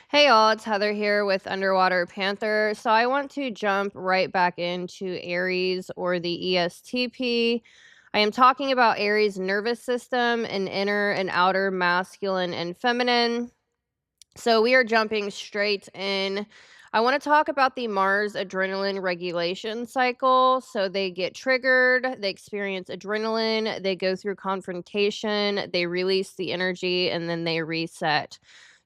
Hey all, it's Heather here with Underwater Panther. So I want to jump right back into Aries or the ESTP. I am talking about Aries' nervous system and inner and outer masculine and feminine. So we are jumping straight in. I want to talk about the Mars adrenaline regulation cycle. So they get triggered, they experience adrenaline, they go through confrontation, they release the energy, and then they reset.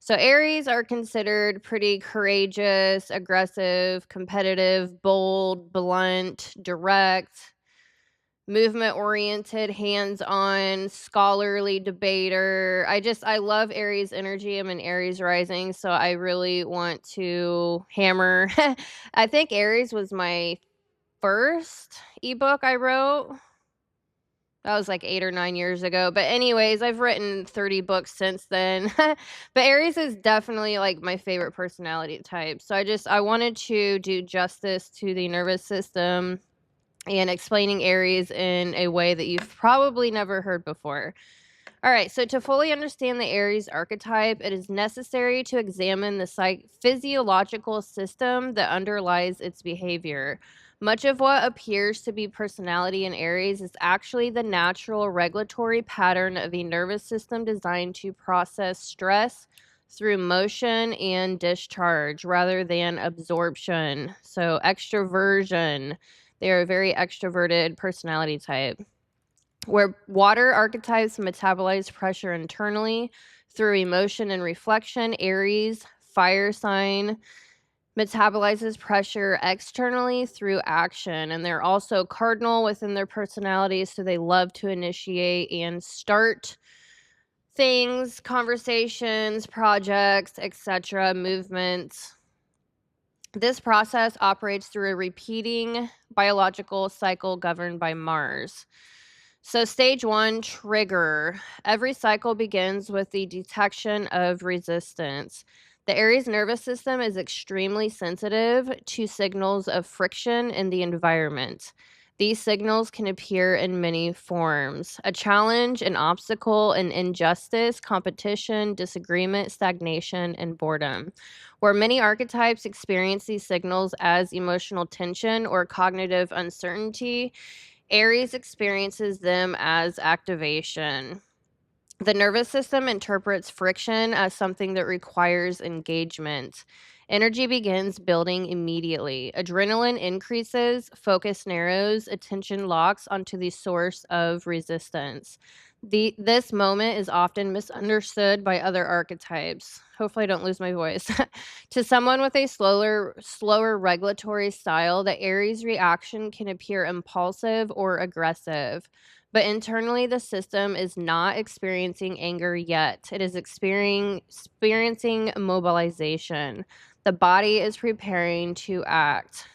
So Aries are considered pretty courageous, aggressive, competitive, bold, blunt, direct, movement oriented, hands on, scholarly debater. I love Aries energy. I'm an Aries rising, so I really want to hammer. I think Aries was my first ebook I wrote. That was like 8 or 9 years ago. But anyways, I've written 30 books since then. But Aries is definitely like my favorite personality type. So I wanted to do justice to the nervous system and explaining Aries in a way that you've probably never heard before. All right, so to fully understand the Aries archetype, it is necessary to examine the physiological system that underlies its behavior. Much of what appears to be personality in Aries is actually the natural regulatory pattern of a nervous system designed to process stress through motion and discharge rather than absorption. So, extroversion. They are a very extroverted personality type. Where water archetypes metabolize pressure internally through emotion and reflection, Aries, fire sign, metabolizes pressure externally through action. And they're also cardinal within their personality, so they love to initiate and start things, conversations, projects, etc., movements. This process operates through a repeating biological cycle governed by Mars. So, stage one, trigger. Every cycle begins with the detection of resistance. The Aries nervous system is extremely sensitive to signals of friction in the environment. These signals can appear in many forms: a challenge, an obstacle, an injustice, competition, disagreement, stagnation, and boredom. Where many archetypes experience these signals as emotional tension or cognitive uncertainty, Aries experiences them as activation. The nervous system interprets friction as something that requires engagement. Energy begins building immediately. Adrenaline increases, focus narrows, attention locks onto the source of resistance. This moment is often misunderstood by other archetypes. Hopefully I don't lose my voice. To someone with a slower regulatory style, the Aries reaction can appear impulsive or aggressive. But internally, the system is not experiencing anger yet. It is experiencing mobilization. The body is preparing to act.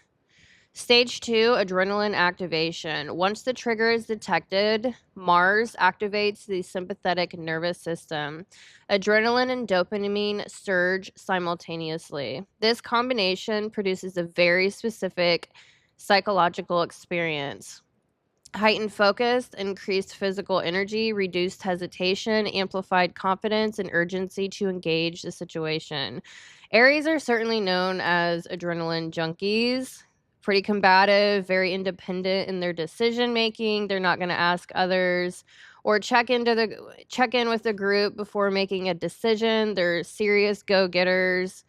Stage two, adrenaline activation. Once the trigger is detected, Mars activates the sympathetic nervous system. Adrenaline and dopamine surge simultaneously. This combination produces a very specific psychological experience: heightened focus, increased physical energy, reduced hesitation, amplified confidence, and urgency to engage the situation. Aries are certainly known as adrenaline junkies, pretty combative, very independent in their decision making. They're not going to ask others or check in with the group before making a decision. They're serious go-getters.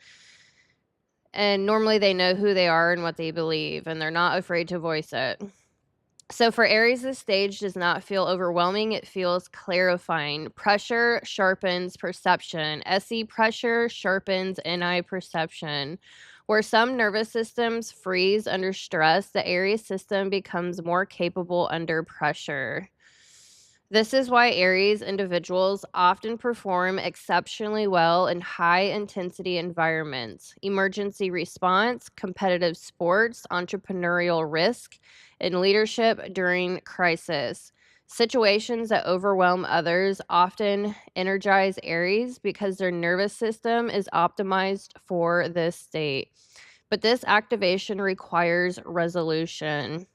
And normally they know who they are and what they believe, and they're not afraid to voice it. So for Aries, this stage does not feel overwhelming. It feels clarifying. Pressure sharpens perception. SE pressure sharpens NI perception. Where some nervous systems freeze under stress, the Aries system becomes more capable under pressure. This is why Aries individuals often perform exceptionally well in high-intensity environments: emergency response, competitive sports, entrepreneurial risk, and leadership during crisis. Situations that overwhelm others often energize Aries because their nervous system is optimized for this state. But this activation requires resolution.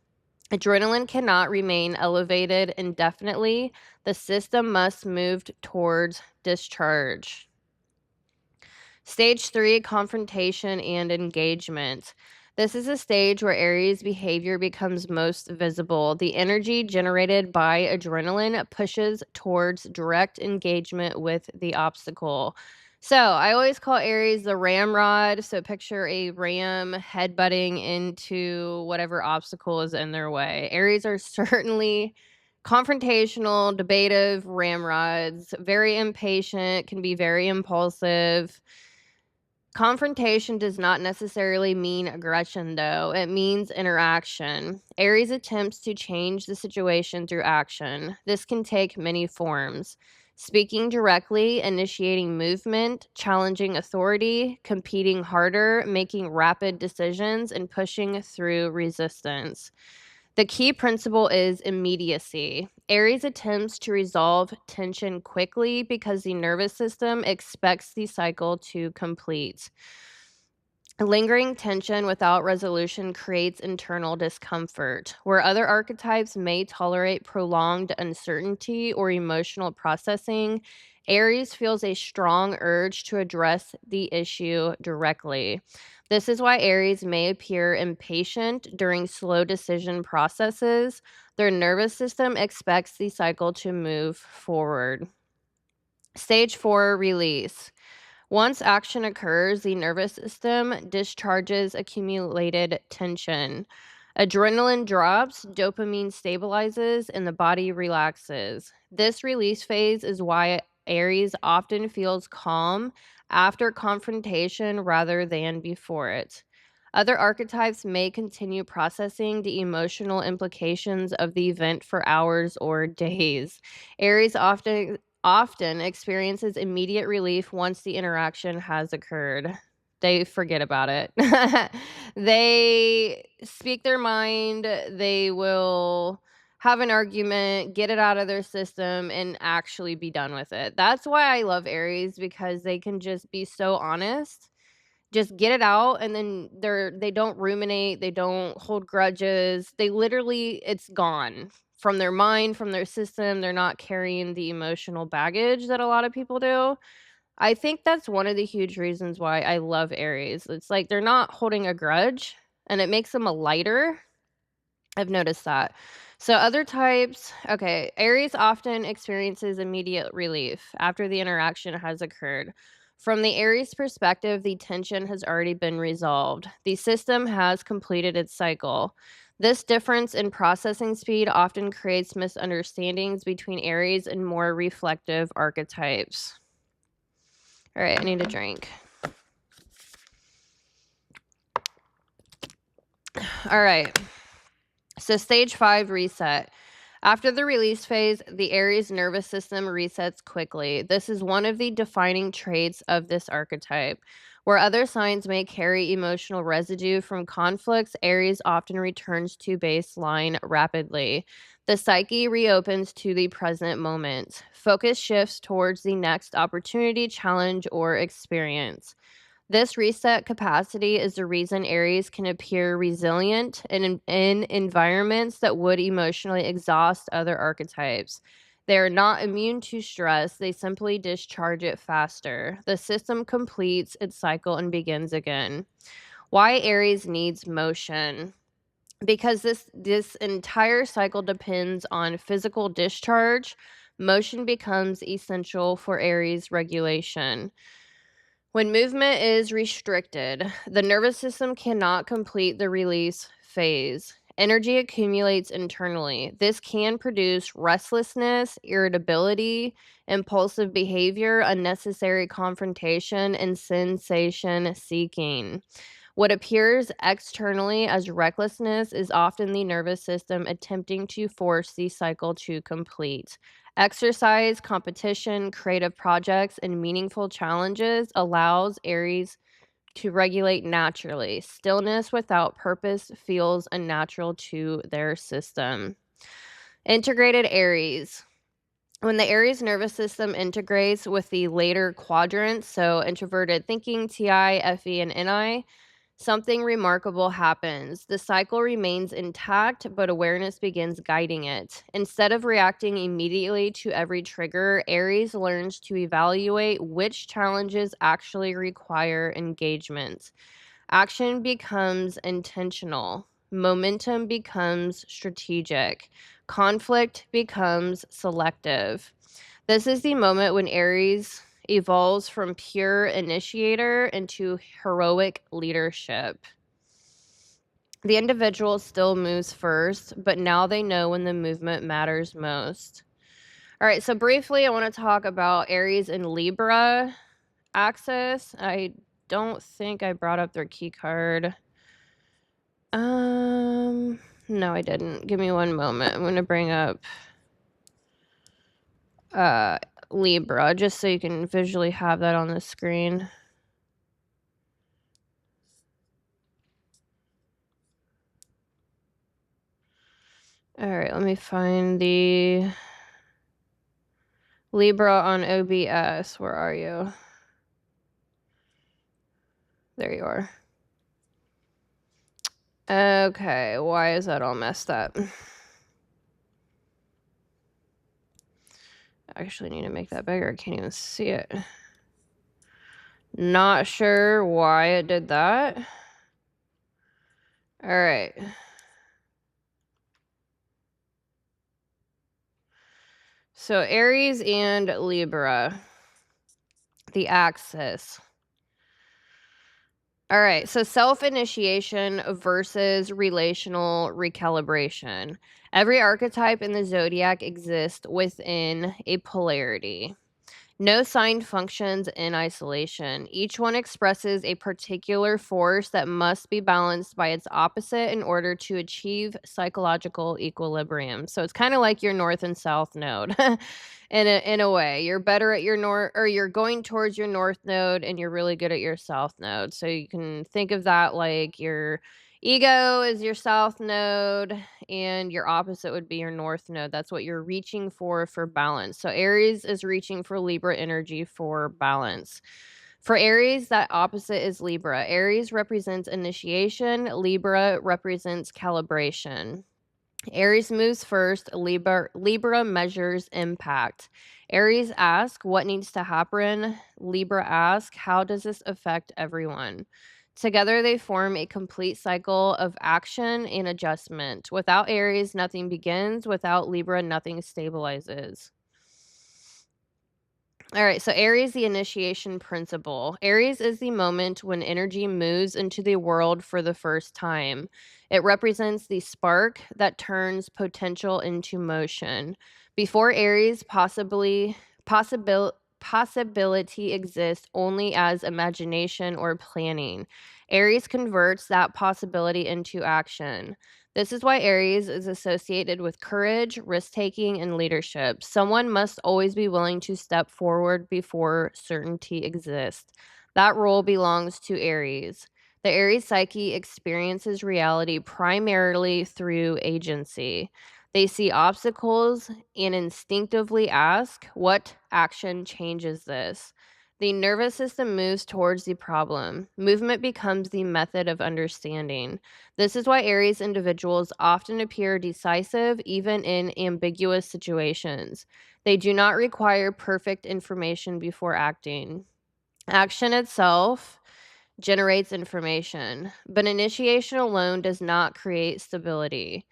Adrenaline cannot remain elevated indefinitely. The system must move towards discharge. Stage 3, confrontation and engagement. This is a stage where Aries behavior becomes most visible. The energy generated by adrenaline pushes towards direct engagement with the obstacle. So I always call Aries the ramrod. So picture a ram headbutting into whatever obstacle is in their way. Aries are certainly confrontational, debative ramrods, very impatient, can be very impulsive. Confrontation does not necessarily mean aggression, though. It means interaction. Aries attempts to change the situation through action. This can take many forms: speaking directly, initiating movement, challenging authority, competing harder, making rapid decisions, and pushing through resistance. The key principle is immediacy. Aries attempts to resolve tension quickly because the nervous system expects the cycle to complete. Lingering tension without resolution creates internal discomfort. Where other archetypes may tolerate prolonged uncertainty or emotional processing, Aries feels a strong urge to address the issue directly. This is why Aries may appear impatient during slow decision processes. Their nervous system expects the cycle to move forward. Stage 4, release. Once action occurs, the nervous system discharges accumulated tension. Adrenaline drops, dopamine stabilizes, and the body relaxes. This release phase is why Aries often feels calm after confrontation rather than before it. Other archetypes may continue processing the emotional implications of the event for hours or days. Aries often experiences immediate relief once the interaction has occurred. They forget about it. They speak their mind, they will have an argument, get it out of their system, and actually be done with it. That's why I love Aries, because they can just be so honest, just get it out, and then they don't ruminate, they don't hold grudges. They literally, it's gone from their mind, from their system. They're not carrying the emotional baggage that a lot of people do. I think that's one of the huge reasons why I love Aries. It's like they're not holding a grudge, and it makes them a lighter. I've noticed that. So other types, okay, Aries often experiences immediate relief after the interaction has occurred. From the Aries perspective, the tension has already been resolved. The system has completed its cycle. This difference in processing speed often creates misunderstandings between Aries and more reflective archetypes. All right, I need a drink. All right. So stage 5, reset. After the release phase, the Aries nervous system resets quickly. This is one of the defining traits of this archetype. Where other signs may carry emotional residue from conflicts, Aries often returns to baseline rapidly. The psyche reopens to the present moment. Focus shifts towards the next opportunity, challenge, or experience. This reset capacity is the reason Aries can appear resilient in environments that would emotionally exhaust other archetypes. They are not immune to stress, they simply discharge it faster. The system completes its cycle and begins again. Why Aries needs motion? Because this entire cycle depends on physical discharge, motion becomes essential for Aries regulation. When movement is restricted, the nervous system cannot complete the release phase. Energy accumulates internally. This can produce restlessness, irritability, impulsive behavior, unnecessary confrontation, and sensation seeking. What appears externally as recklessness is often the nervous system attempting to force the cycle to complete. Exercise, competition, creative projects, and meaningful challenges allows Aries to regulate naturally. Stillness without purpose feels unnatural to their system. Integrated Aries. When the Aries nervous system integrates with the later quadrants, so introverted thinking, TI, FE, and NI, something remarkable happens. The cycle remains intact, but awareness begins guiding it. Instead of reacting immediately to every trigger, Aries learns to evaluate which challenges actually require engagement. Action becomes intentional. Momentum becomes strategic. Conflict becomes selective. This is the moment when Aries evolves from pure initiator into heroic leadership. The individual still moves first, but now they know when the movement matters most. All right, so briefly, I want to talk about Aries and Libra axis. I don't think I brought up their key card. No, I didn't. Give me one moment. I'm going to bring up Libra just so you can visually have that on the screen. All right, let me find the Libra on OBS. Where are you? There you are. Okay, why is that all messed up? I actually need to make that bigger. I can't even see it. Not sure why it did that. All right. So Aries and Libra, the axis. All right, so self-initiation versus relational recalibration. Every archetype in the zodiac exists within a polarity. No sign functions in isolation. Each one expresses a particular force that must be balanced by its opposite in order to achieve psychological equilibrium. So it's kind of like your north and south node. In a way, you're better at your north, or you're going towards your north node and you're really good at your south node. So you can think of that like your ego is your south node and your opposite would be your north node. That's what you're reaching for balance. So Aries is reaching for Libra energy for balance. For Aries, that opposite is Libra. Aries represents initiation, Libra represents calibration. Aries moves first, Libra measures impact. Aries asks, what needs to happen? Libra asks, how does this affect everyone? Together, they form a complete cycle of action and adjustment. Without Aries, nothing begins. Without Libra, nothing stabilizes. All right, so Aries, the initiation principle. Aries is the moment when energy moves into the world for the first time. It represents the spark that turns potential into motion. Before Aries, possibility exists only as imagination or planning. Aries converts that possibility into action. This is why Aries is associated with courage, risk-taking, and leadership. Someone must always be willing to step forward before certainty exists. That role belongs to Aries. The Aries psyche experiences reality primarily through agency. They see obstacles and instinctively ask, what action changes this? The nervous system moves towards the problem. Movement becomes the method of understanding. This is why Aries individuals often appear decisive even in ambiguous situations. They do not require perfect information before acting. Action itself generates information, but initiation alone does not create stability.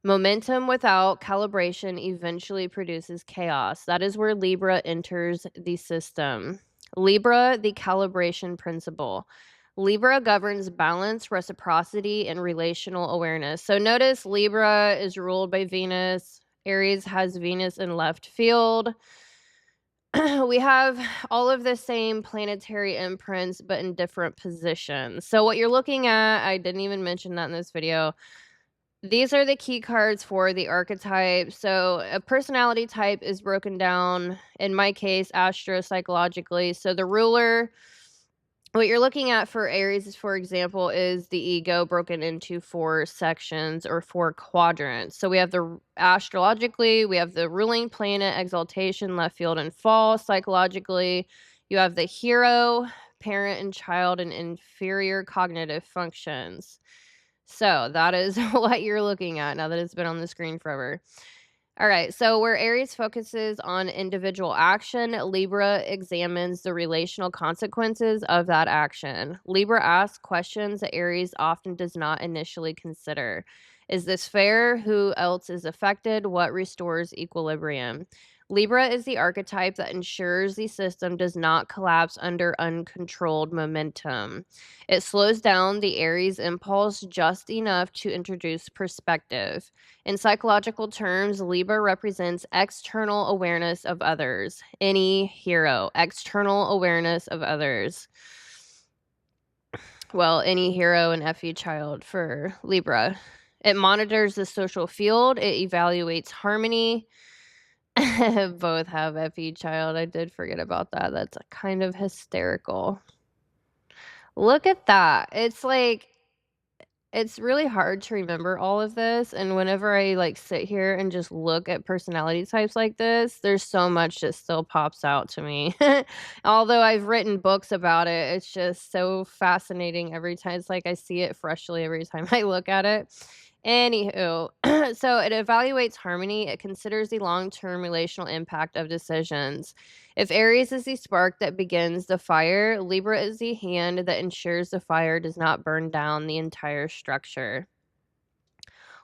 Momentum without calibration eventually produces chaos. That is where Libra enters the system. Libra, the calibration principle. Libra governs balance, reciprocity, and relational awareness. So notice Libra is ruled by Venus. Aries has Venus in left field. We have all of the same planetary imprints, but in different positions. So what you're looking at, I didn't even mention that in this video. These are the key cards for the archetype. So a personality type is broken down, in my case, astro-psychologically. So the ruler, what you're looking at for Aries, for example, is the ego broken into 4 sections or 4 quadrants. So we have astrologically, we have the ruling planet, exaltation, left field, and fall. Psychologically, you have the hero, parent and child, and inferior cognitive functions. So that is what you're looking at now that it's been on the screen forever. All right, so where Aries focuses on individual action, Libra examines the relational consequences of that action. Libra asks questions that Aries often does not initially consider. Is this fair? Who else is affected? What restores equilibrium? Libra is the archetype that ensures the system does not collapse under uncontrolled momentum. It slows down the Aries impulse just enough to introduce perspective. In psychological terms, Libra represents external awareness of others. Any hero, external awareness of others. Well, any hero and FE child for Libra. It monitors the social field, it evaluates harmony. Both have FE child. I did forget about that. That's kind of hysterical. Look at that. It's like it's really hard to remember all of this, and whenever I, like, sit here and just look at personality types like this, there's so much that still pops out to me. Although I've written books about it, it's just so fascinating every time. It's like I see it freshly every time I look at it. Anywho, so it evaluates harmony. It considers the long-term relational impact of decisions. If Aries is the spark that begins the fire, Libra is the hand that ensures the fire does not burn down the entire structure.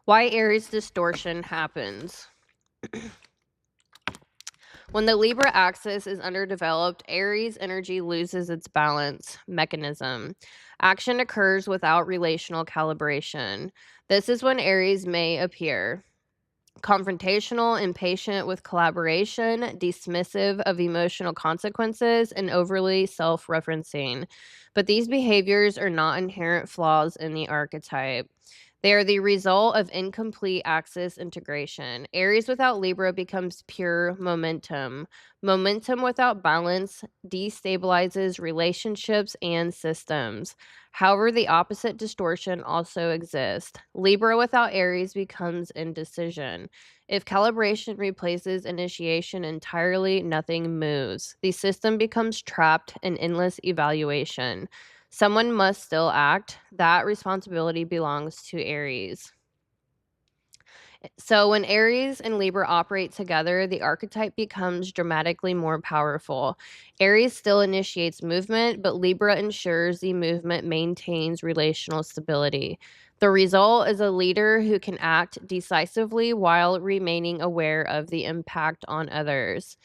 Why Aries distortion happens. When the Libra axis is underdeveloped, Aries energy loses its balance mechanism. Action occurs without relational calibration. This is when Aries may appear confrontational, impatient with collaboration, dismissive of emotional consequences, and overly self-referencing. But these behaviors are not inherent flaws in the archetype. They are the result of incomplete axis integration. Aries without Libra becomes pure momentum. Momentum without balance destabilizes relationships and systems. However, the opposite distortion also exists. Libra without Aries becomes indecision. If calibration replaces initiation entirely, nothing moves. The system becomes trapped in endless evaluation. Someone must still act. That responsibility belongs to Aries. So when Aries and Libra operate together, the archetype becomes dramatically more powerful. Aries still initiates movement, but Libra ensures the movement maintains relational stability. The result is a leader who can act decisively while remaining aware of the impact on others.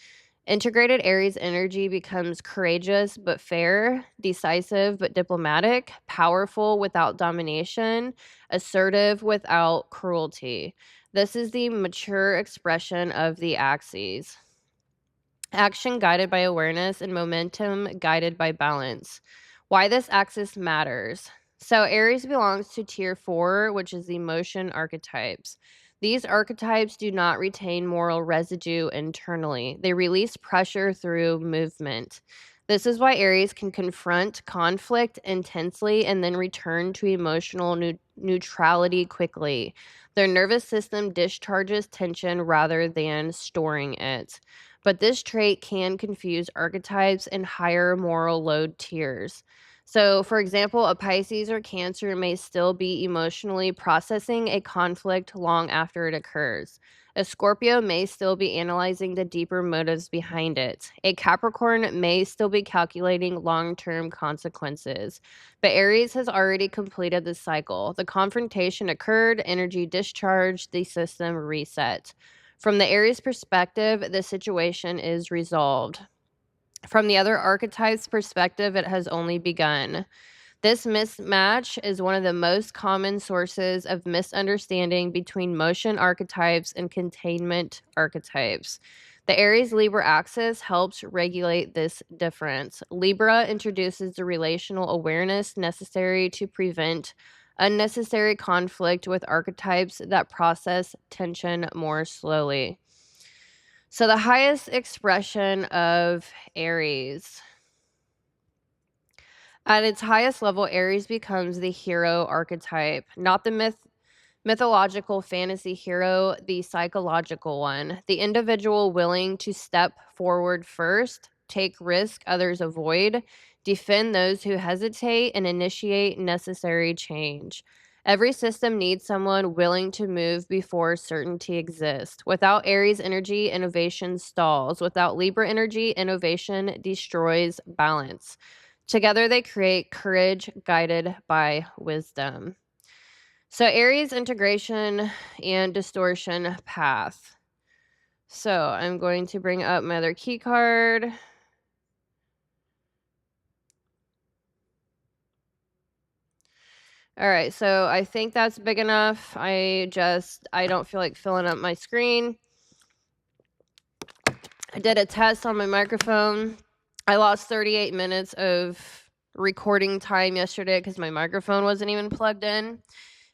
Integrated Aries energy becomes courageous but fair, decisive but diplomatic, powerful without domination, assertive without cruelty. This is the mature expression of the axes. Action guided by awareness and momentum guided by balance. Why this axis matters. So Aries belongs to tier 4, which is the motion archetypes. These archetypes do not retain moral residue internally. They release pressure through movement. This is why Aries can confront conflict intensely and then return to emotional neutrality quickly. Their nervous system discharges tension rather than storing it. But this trait can confuse archetypes in higher moral load tiers. So, for example, a Pisces or Cancer may still be emotionally processing a conflict long after it occurs. A Scorpio may still be analyzing the deeper motives behind it. A Capricorn may still be calculating long-term consequences. But Aries has already completed the cycle. The confrontation occurred, energy discharged, the system reset. From the Aries perspective, the situation is resolved. From the other archetype's perspective, it has only begun. This mismatch is one of the most common sources of misunderstanding between motion archetypes and containment archetypes. The Aries-Libra axis helps regulate this difference. Libra introduces the relational awareness necessary to prevent unnecessary conflict with archetypes that process tension more slowly. So the highest expression of Aries. At its highest level, Aries becomes the hero archetype, not the mythological fantasy hero, the psychological one. The individual willing to step forward first, take risk others avoid, defend those who hesitate, and initiate necessary change. Every system needs someone willing to move before certainty exists. Without Aries energy, innovation stalls. Without Libra energy, innovation destroys balance. Together, they create courage guided by wisdom. So, Aries integration and distortion path. So, I'm going to bring up my other key card. All right, so I think that's big enough. I don't feel like filling up my screen. I did a test on my microphone. I lost 38 minutes of recording time yesterday because my microphone wasn't even plugged in.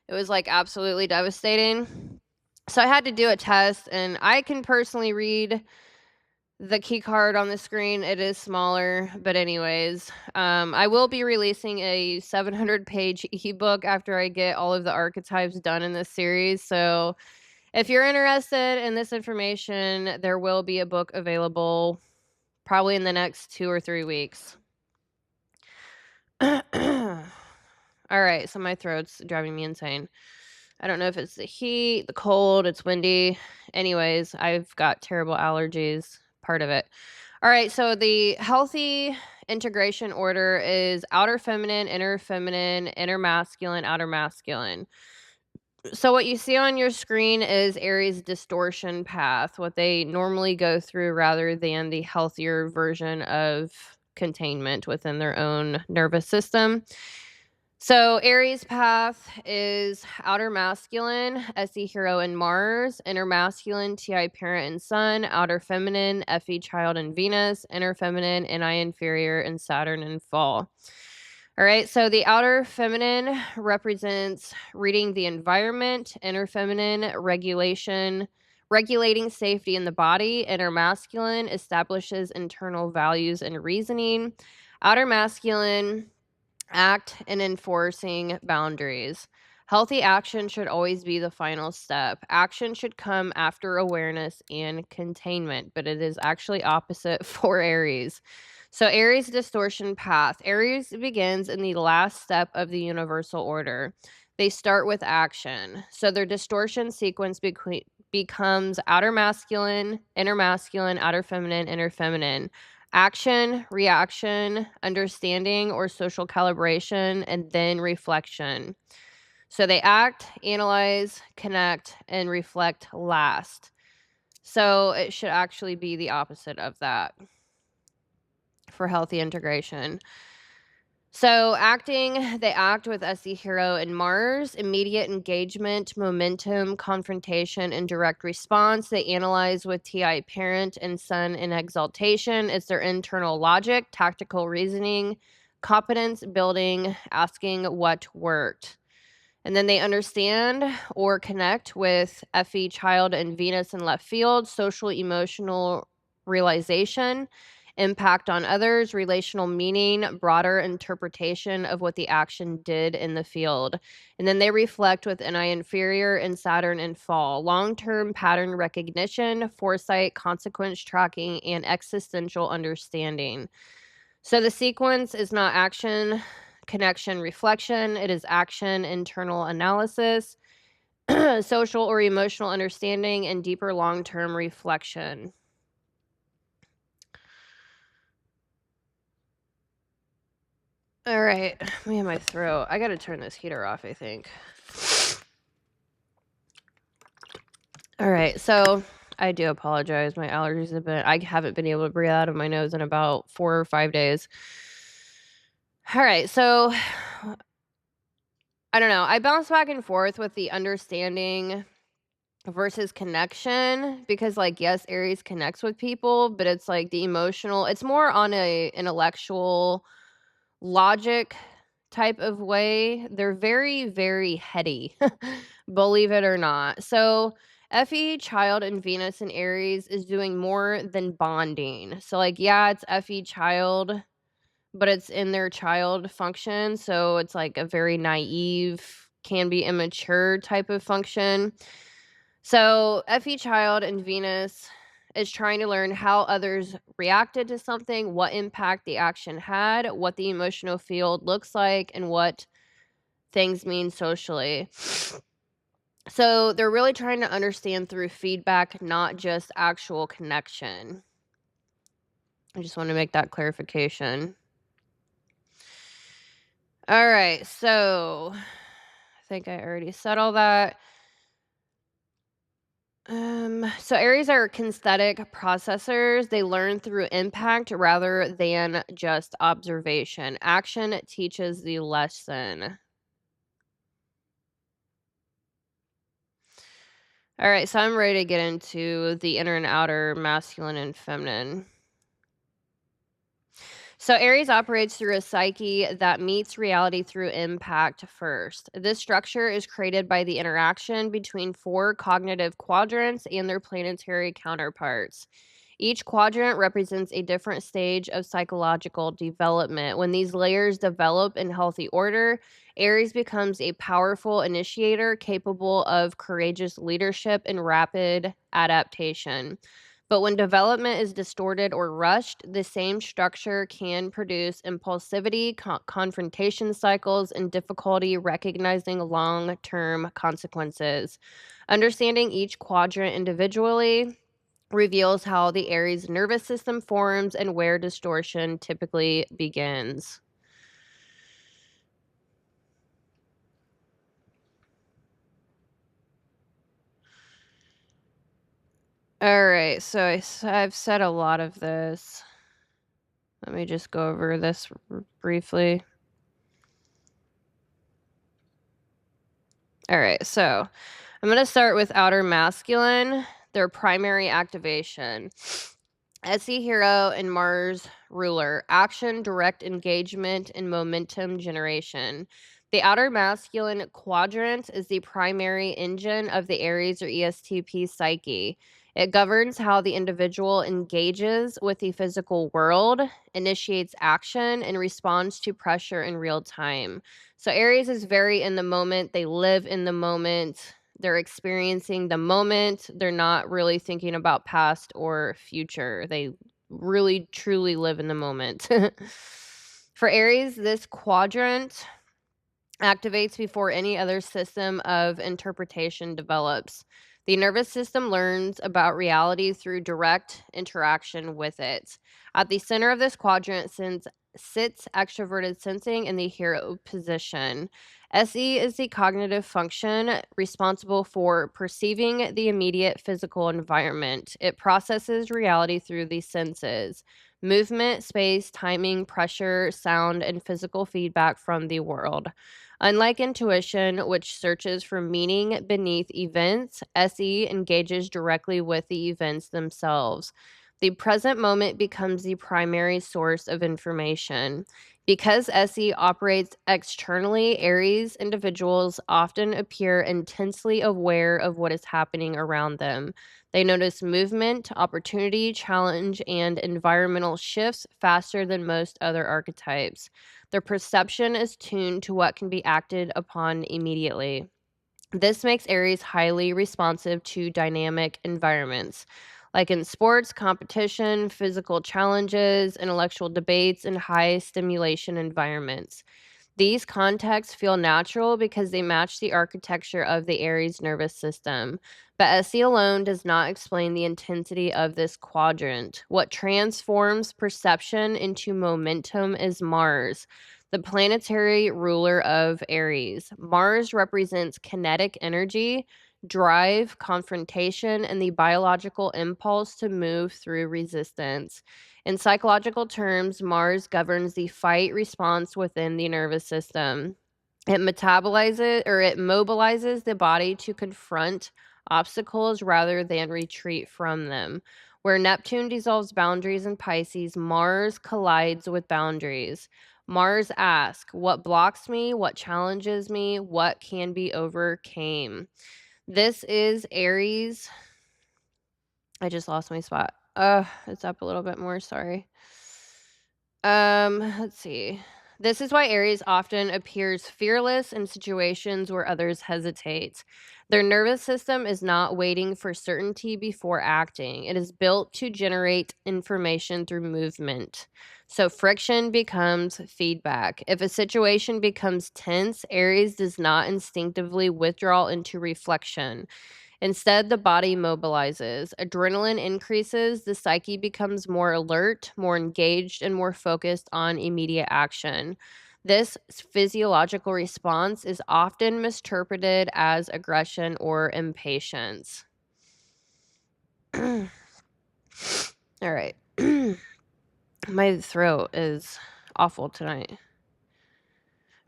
It was like absolutely devastating. So I had to do a test, and I can personally read the key card on the screen. It is smaller, but anyways, I will be releasing a 700-page ebook after I get all of the archetypes done in this series. So if you're interested in this information, there will be a book available probably in the next 2 or 3 weeks. All right, so my throat's driving me insane. I don't know if it's the heat, the cold, it's windy. Anyways, I've got terrible allergies, part of it. All right, so the healthy integration order is outer feminine, inner masculine, outer masculine. So what you see on your screen is Aries distortion path, what they normally go through rather than the healthier version of containment within their own nervous system. So Aries path is outer masculine, SE hero and Mars, inner masculine, TI parent and Sun, outer feminine, FE child and Venus, inner feminine, NI inferior and Saturn and fall. All right, so the outer feminine represents reading the environment, inner feminine, regulating safety in the body, inner masculine establishes internal values and reasoning, outer masculine, act and enforcing boundaries. Healthy action should always be the final step. Action should come after awareness and containment, but it is actually opposite for Aries. So Aries distortion path. Aries begins in the last step of the universal order. They start with action. So their distortion sequence becomes outer masculine, inner masculine, outer feminine, inner feminine. Action, reaction, understanding or social calibration, and then reflection. So they act, analyze, connect, and reflect last. So it should actually be the opposite of that for healthy integration. So they act with SE hero and Mars, immediate engagement, momentum, confrontation, and direct response. They analyze with TI parent and Sun in exaltation. It's their internal logic, tactical reasoning, competence building, asking what worked. And then they understand or connect with FE child and Venus in left field, social emotional realization, impact on others, relational meaning, broader interpretation of what the action did in the field. And then they reflect with NI inferior and Saturn in fall, long-term pattern recognition, foresight, consequence tracking, and existential understanding. So the sequence is not action, connection, reflection. It is action, internal analysis, social or emotional understanding, and deeper long-term reflection. All right, me and my throat. I gotta turn this heater off, I think. All right, so I do apologize. My allergies I haven't been able to breathe out of my nose in about 4 or 5 days. All right, so I don't know. I bounce back and forth with the understanding versus connection because, like, yes, Aries connects with people, but it's like the emotional, it's more on a intellectual logic type of way. They're very, very heady, believe it or not. So FE child and Venus and Aries is doing more than bonding. So like, yeah, it's FE child, but it's in their child function. So it's like a very naive, can be immature type of function. So FE child and Venus is trying to learn how others reacted to something, what impact the action had, what the emotional field looks like, and what things mean socially. So they're really trying to understand through feedback, not just actual connection. I just want to make that clarification. All right, so I think I already said all that. So Aries are kinesthetic processors. They learn through impact rather than just observation. Action teaches the lesson. All right, so I'm ready to get into the inner and outer, masculine and feminine. So Aries operates through a psyche that meets reality through impact first. This structure is created by the interaction between 4 cognitive quadrants and their planetary counterparts. Each quadrant represents a different stage of psychological development. When these layers develop in healthy order, Aries becomes a powerful initiator capable of courageous leadership and rapid adaptation. But when development is distorted or rushed, the same structure can produce impulsivity, confrontation cycles, and difficulty recognizing long term consequences. Understanding each quadrant individually reveals how the Aries nervous system forms and where distortion typically begins. All right, so I've said a lot of this. Let me just go over this briefly. All right, so I'm going to start with outer masculine, their primary activation. SE hero and Mars ruler, action, direct engagement, and momentum generation. The outer masculine quadrant is the primary engine of the Aries or ESTP psyche. It governs how the individual engages with the physical world, initiates action, and responds to pressure in real time. So Aries is very in the moment. They live in the moment. They're experiencing the moment. They're not really thinking about past or future. They really truly live in the moment. For Aries, this quadrant activates before any other system of interpretation develops. The nervous system learns about reality through direct interaction with it. At the center of this quadrant sits extroverted sensing in the hero position. SE is the cognitive function responsible for perceiving the immediate physical environment. It processes reality through the senses: movement, space, timing, pressure, sound, and physical feedback from the world. Unlike intuition, which searches for meaning beneath events, SE engages directly with the events themselves. The present moment becomes the primary source of information. Because SE operates externally, Aries individuals often appear intensely aware of what is happening around them. They notice movement, opportunity, challenge, and environmental shifts faster than most other archetypes. Their perception is tuned to what can be acted upon immediately. This makes Aries highly responsive to dynamic environments, like in sports, competition, physical challenges, intellectual debates, and high stimulation environments. These contexts feel natural because they match the architecture of the Aries nervous system. But SE alone does not explain the intensity of this quadrant. What transforms perception into momentum is Mars, the planetary ruler of Aries. Mars represents kinetic energy, drive, confrontation, and the biological impulse to move through resistance. In psychological terms, Mars governs the fight response within the nervous system. It mobilizes the body to confront obstacles rather than retreat from them. Where Neptune dissolves boundaries in Pisces, Mars collides with boundaries. Mars asks, what blocks me? What challenges me? What can be overcame? This is Aries. I just lost my spot. It's up a little bit more, sorry. Let's see. This is why Aries often appears fearless in situations where others hesitate. Their nervous system is not waiting for certainty before acting. It is built to generate information through movement. So friction becomes feedback. If a situation becomes tense, Aries does not instinctively withdraw into reflection. Instead, the body mobilizes. Adrenaline increases, the psyche becomes more alert, more engaged, and more focused on immediate action. This physiological response is often misinterpreted as aggression or impatience. All right. My throat is awful tonight.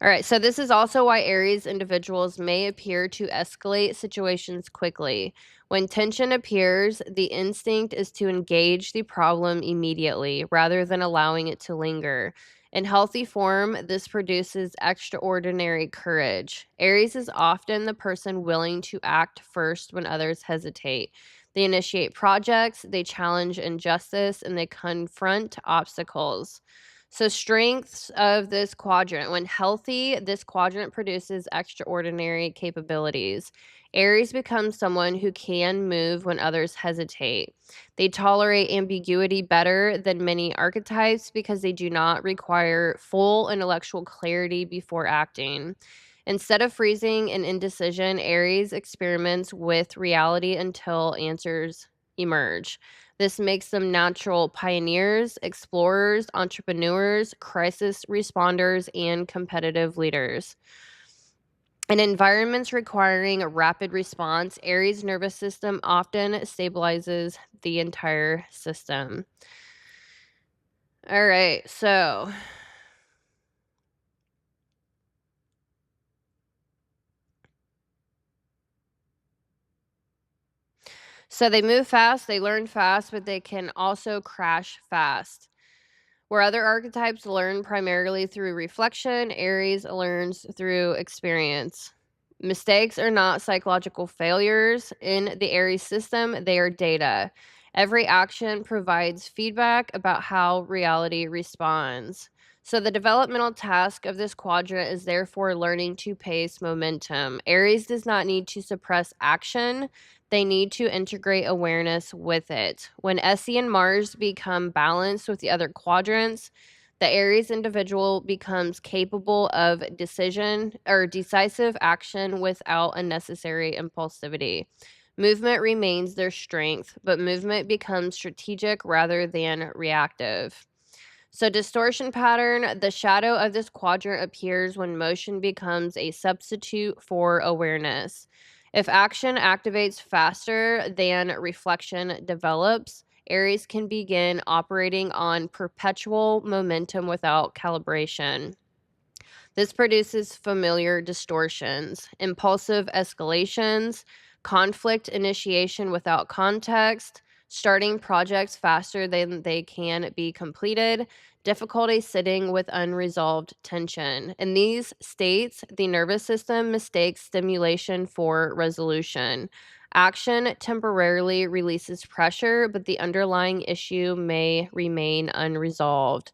All right, so this is also why Aries individuals may appear to escalate situations quickly. When tension appears, the instinct is to engage the problem immediately rather than allowing it to linger. In healthy form, this produces extraordinary courage. Aries is often the person willing to act first when others hesitate. They initiate projects, they challenge injustice, and they confront obstacles. So, strengths of this quadrant. When healthy, this quadrant produces extraordinary capabilities. Aries becomes someone who can move when others hesitate. They tolerate ambiguity better than many archetypes because they do not require full intellectual clarity before acting. Instead of freezing in indecision, Aries experiments with reality until answers emerge. This makes them natural pioneers, explorers, entrepreneurs, crisis responders, and competitive leaders. In environments requiring a rapid response, Aries' nervous system often stabilizes the entire system. All right, so they move fast, they learn fast, but they can also crash fast. Where other archetypes learn primarily through reflection, Aries learns through experience. Mistakes are not psychological failures. In the Aries system, they are data. Every action provides feedback about how reality responds. So, the developmental task of this quadrant is therefore learning to pace momentum. Aries does not need to suppress action, they need to integrate awareness with it. When SE and Mars become balanced with the other quadrants, the Aries individual becomes capable of decision or decisive action without unnecessary impulsivity. Movement remains their strength, but movement becomes strategic rather than reactive. So, distortion pattern, the shadow of this quadrant appears when motion becomes a substitute for awareness. If action activates faster than reflection develops, Aries can begin operating on perpetual momentum without calibration. This produces familiar distortions, impulsive escalations, conflict initiation without context, starting projects faster than they can be completed, difficulty sitting with unresolved tension. In these states, the nervous system mistakes stimulation for resolution. Action temporarily releases pressure, but the underlying issue may remain unresolved.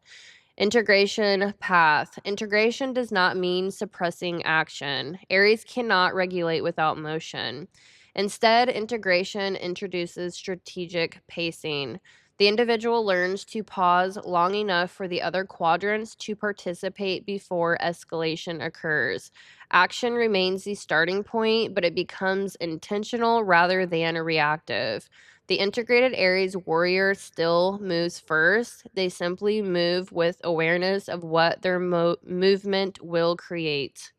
Integration path. Integration does not mean suppressing action. Aries cannot regulate without motion. Instead, integration introduces strategic pacing. The individual learns to pause long enough for the other quadrants to participate before escalation occurs. Action remains the starting point, but it becomes intentional rather than reactive. The integrated Aries warrior still moves first. They simply move with awareness of what their movement will create.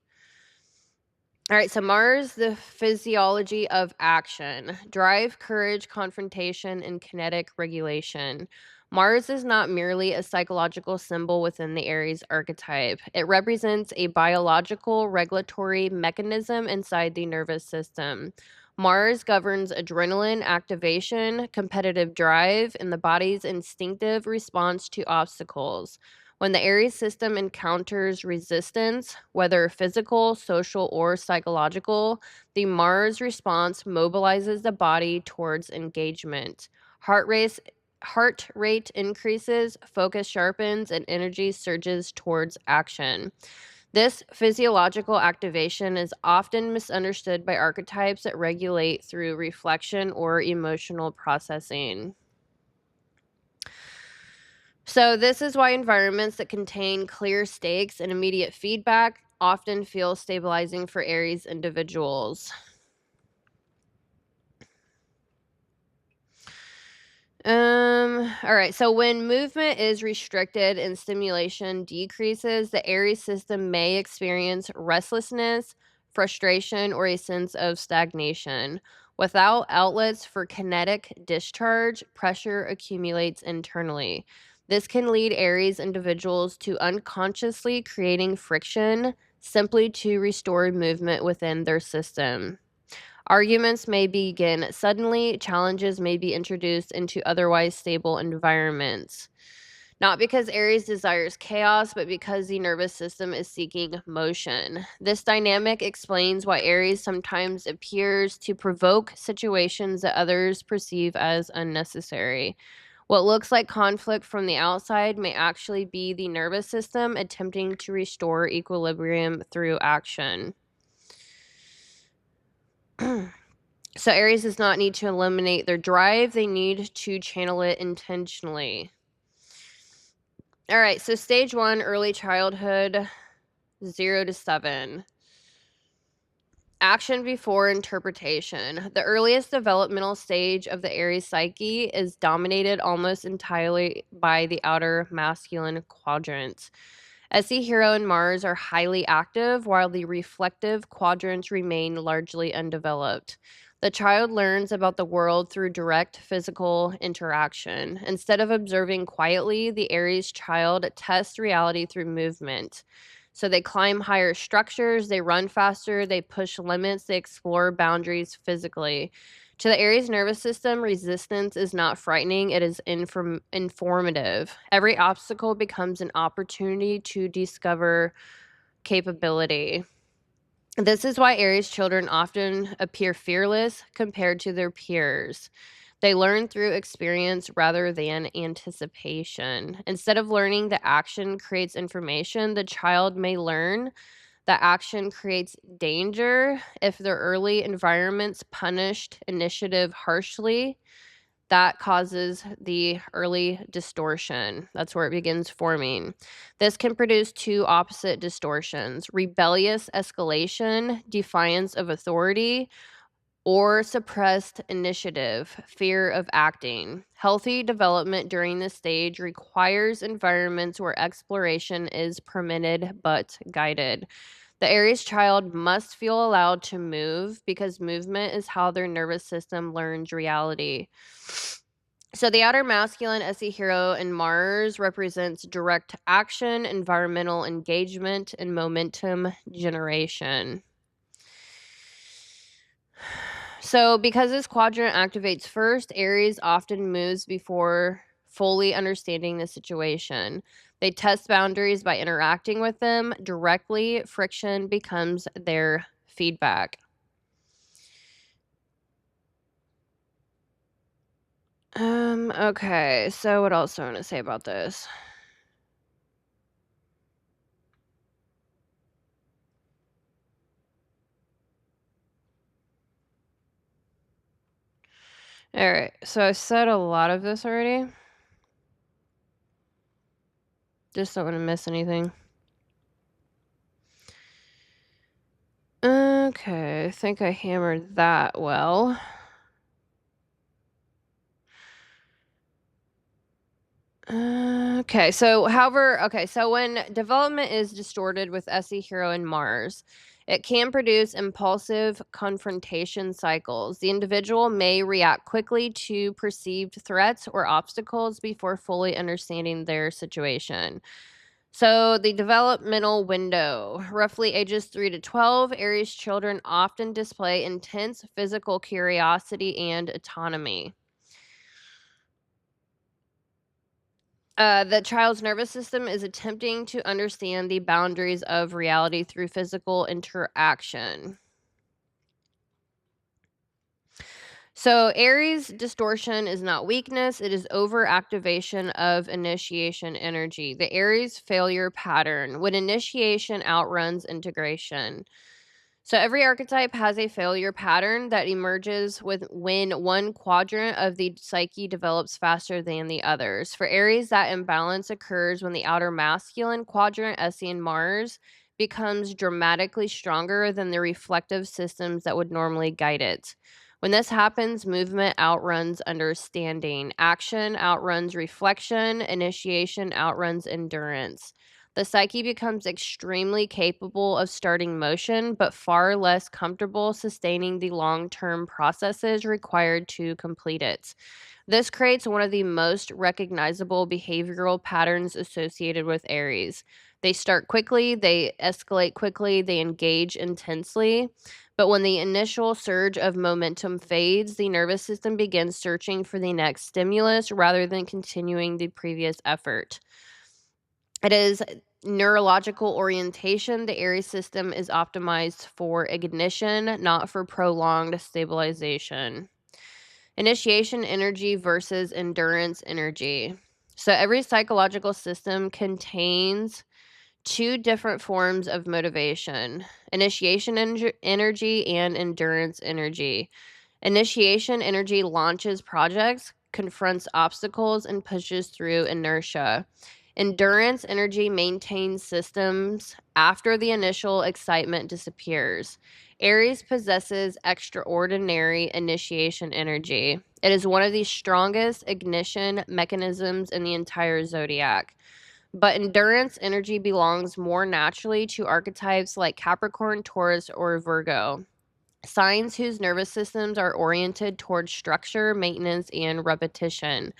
All right, so Mars, the physiology of action, drive, courage, confrontation, and kinetic regulation. Mars is not merely a psychological symbol within the Aries archetype. It represents a biological regulatory mechanism inside the nervous system. Mars governs adrenaline activation, competitive drive, and the body's instinctive response to obstacles. When the Aries system encounters resistance, whether physical, social, or psychological, the Mars response mobilizes the body towards engagement. Heart rate Heart rate increases, focus sharpens, and energy surges towards action. This physiological activation is often misunderstood by archetypes that regulate through reflection or emotional processing. So, this is why environments that contain clear stakes and immediate feedback often feel stabilizing for Aries individuals. All right. So when movement is restricted and stimulation decreases, the Aries system may experience restlessness, frustration, or a sense of stagnation. Without outlets for kinetic discharge, pressure accumulates internally. This can lead Aries individuals to unconsciously creating friction simply to restore movement within their system. Arguments may begin suddenly, challenges may be introduced into otherwise stable environments. Not because Aries desires chaos, but because the nervous system is seeking motion. This dynamic explains why Aries sometimes appears to provoke situations that others perceive as unnecessary. What looks like conflict from the outside may actually be the nervous system attempting to restore equilibrium through action. So Aries does not need to eliminate their drive, they need to channel it intentionally. All right, so stage 1, early childhood, 0 to 7. Action before interpretation. The earliest developmental stage of the Aries psyche is dominated almost entirely by the outer masculine quadrant. SE Hero and Mars are highly active, while the reflective quadrants remain largely undeveloped. The child learns about the world through direct physical interaction. Instead of observing quietly, the Aries child tests reality through movement. So they climb higher structures, they run faster, they push limits, they explore boundaries physically. To the Aries nervous system, resistance is not frightening, it is informative. Every obstacle becomes an opportunity to discover capability. This is why Aries children often appear fearless compared to their peers. They learn through experience rather than anticipation. Instead of learning that action creates information, the child may learn that action creates danger. If their early environments punished initiative harshly, that causes the early distortion. That's where it begins forming. This can produce two opposite distortions: rebellious escalation, defiance of authority, or suppressed initiative, fear of acting. Healthy development during this stage requires environments where exploration is permitted but guided. The Aries child must feel allowed to move because movement is how their nervous system learns reality. So the outer masculine SE Hero in Mars represents direct action, environmental engagement, and momentum generation. So because this quadrant activates first, Aries often moves before fully understanding the situation. They test boundaries by interacting with them directly. Friction becomes their feedback. Okay, so what else do I want to say about this? All right, so I said a lot of this already. Just don't want to miss anything. Okay, I think I hammered that well. So when development is distorted with SE Hero and Mars, it can produce impulsive confrontation cycles. The individual may react quickly to perceived threats or obstacles before fully understanding their situation. So, the developmental window, roughly ages 3 to 12, Aries children often display intense physical curiosity and autonomy. The child's nervous system is attempting to understand the boundaries of reality through physical interaction. So, Aries distortion is not weakness, it is overactivation of initiation energy. The Aries failure pattern, when initiation outruns integration. So, every archetype has a failure pattern that emerges when one quadrant of the psyche develops faster than the others. For Aries, that imbalance occurs when the outer masculine quadrant, SE Mars, becomes dramatically stronger than the reflective systems that would normally guide it. When this happens, movement outruns understanding, action outruns reflection, initiation outruns endurance. The psyche becomes extremely capable of starting motion, but far less comfortable sustaining the long term processes required to complete it. This creates one of the most recognizable behavioral patterns associated with Aries. They start quickly, they escalate quickly, they engage intensely. But when the initial surge of momentum fades, the nervous system begins searching for the next stimulus rather than continuing the previous effort. It is neurological orientation. The Aries system is optimized for ignition, not for prolonged stabilization. Initiation energy versus endurance energy. So every psychological system contains two different forms of motivation: initiation energy and endurance energy. Initiation energy launches projects, confronts obstacles, and pushes through inertia. Endurance energy maintains systems after the initial excitement disappears. Aries possesses extraordinary initiation energy. It is one of the strongest ignition mechanisms in the entire zodiac. But endurance energy belongs more naturally to archetypes like Capricorn, Taurus, or Virgo, signs whose nervous systems are oriented towards structure, maintenance, and repetition.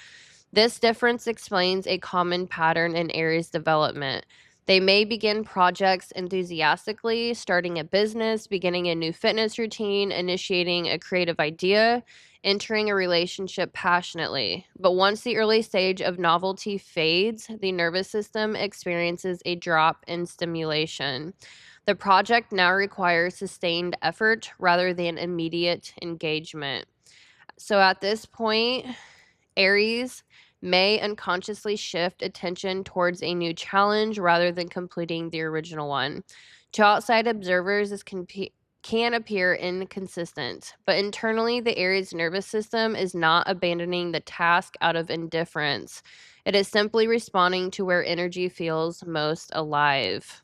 This difference explains a common pattern in Aries development. They may begin projects enthusiastically, starting a business, beginning a new fitness routine, initiating a creative idea, entering a relationship passionately. But once the early stage of novelty fades, the nervous system experiences a drop in stimulation. The project now requires sustained effort rather than immediate engagement. So at this point, Aries may unconsciously shift attention towards a new challenge rather than completing the original one. To outside observers, this can appear inconsistent, but internally, the Aries nervous system is not abandoning the task out of indifference. It is simply responding to where energy feels most alive.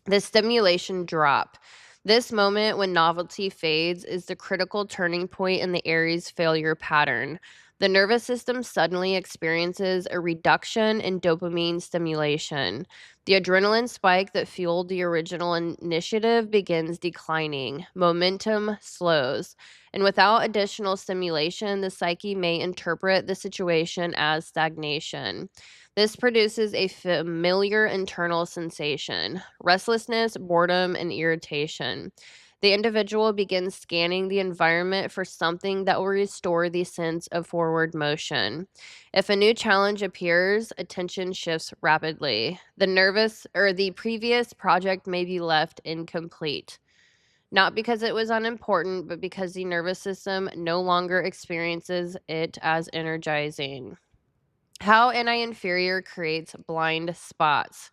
The stimulation drop. This moment when novelty fades is the critical turning point in the Aries failure pattern. The nervous system suddenly experiences a reduction in dopamine stimulation. The adrenaline spike that fueled the original initiative begins declining. Momentum slows. And without additional stimulation, the psyche may interpret the situation as stagnation. This produces a familiar internal sensation: restlessness, boredom, and irritation. The individual begins scanning the environment for something that will restore the sense of forward motion. If a new challenge appears, attention shifts rapidly. The previous project may be left incomplete. Not because it was unimportant, but because the nervous system no longer experiences it as energizing. How NI inferior creates blind spots.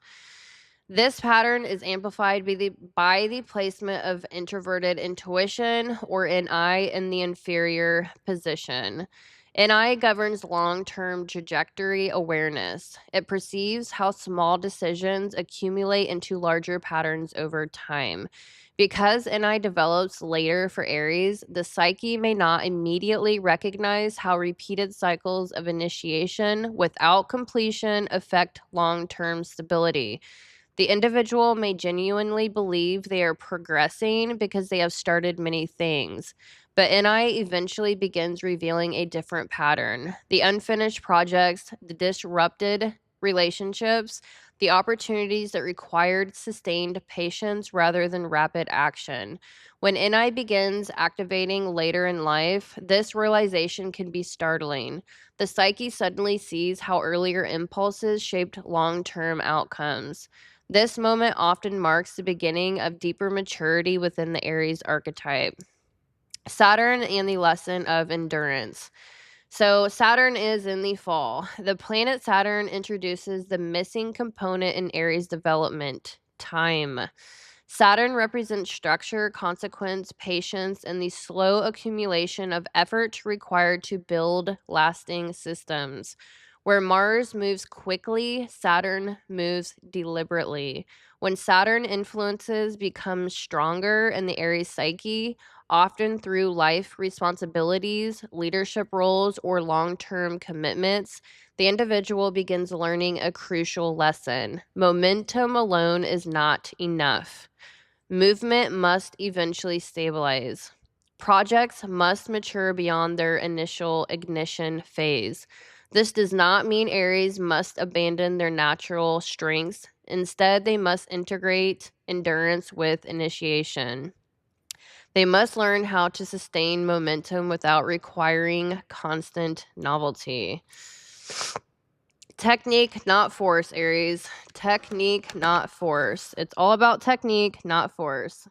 This pattern is amplified by the placement of introverted intuition, or NI, in the inferior position. NI governs long-term trajectory awareness. It perceives how small decisions accumulate into larger patterns over time. Because NI develops later for Aries, the psyche may not immediately recognize how repeated cycles of initiation without completion affect long-term stability. The individual may genuinely believe they are progressing because they have started many things, but NI eventually begins revealing a different pattern. The unfinished projects, the disrupted relationships, the opportunities that required sustained patience rather than rapid action. When NI begins activating later in life, this realization can be startling. The psyche suddenly sees how earlier impulses shaped long-term outcomes. This moment often marks the beginning of deeper maturity within the Aries archetype. Saturn and the lesson of endurance. So Saturn is in the fall. The planet Saturn introduces the missing component in Aries development, time. Saturn represents structure, consequence, patience, and the slow accumulation of effort required to build lasting systems. Where Mars moves quickly, Saturn moves deliberately. When Saturn influences become stronger in the Aries psyche, often through life responsibilities, leadership roles, or long term commitments, the individual begins learning a crucial lesson. Momentum alone is not enough. Movement must eventually stabilize. Projects must mature beyond their initial ignition phase. This does not mean Aries must abandon their natural strengths. Instead, they must integrate endurance with initiation. They must learn how to sustain momentum without requiring constant novelty. Technique, not force, Aries. Technique, not force. It's all about technique, not force.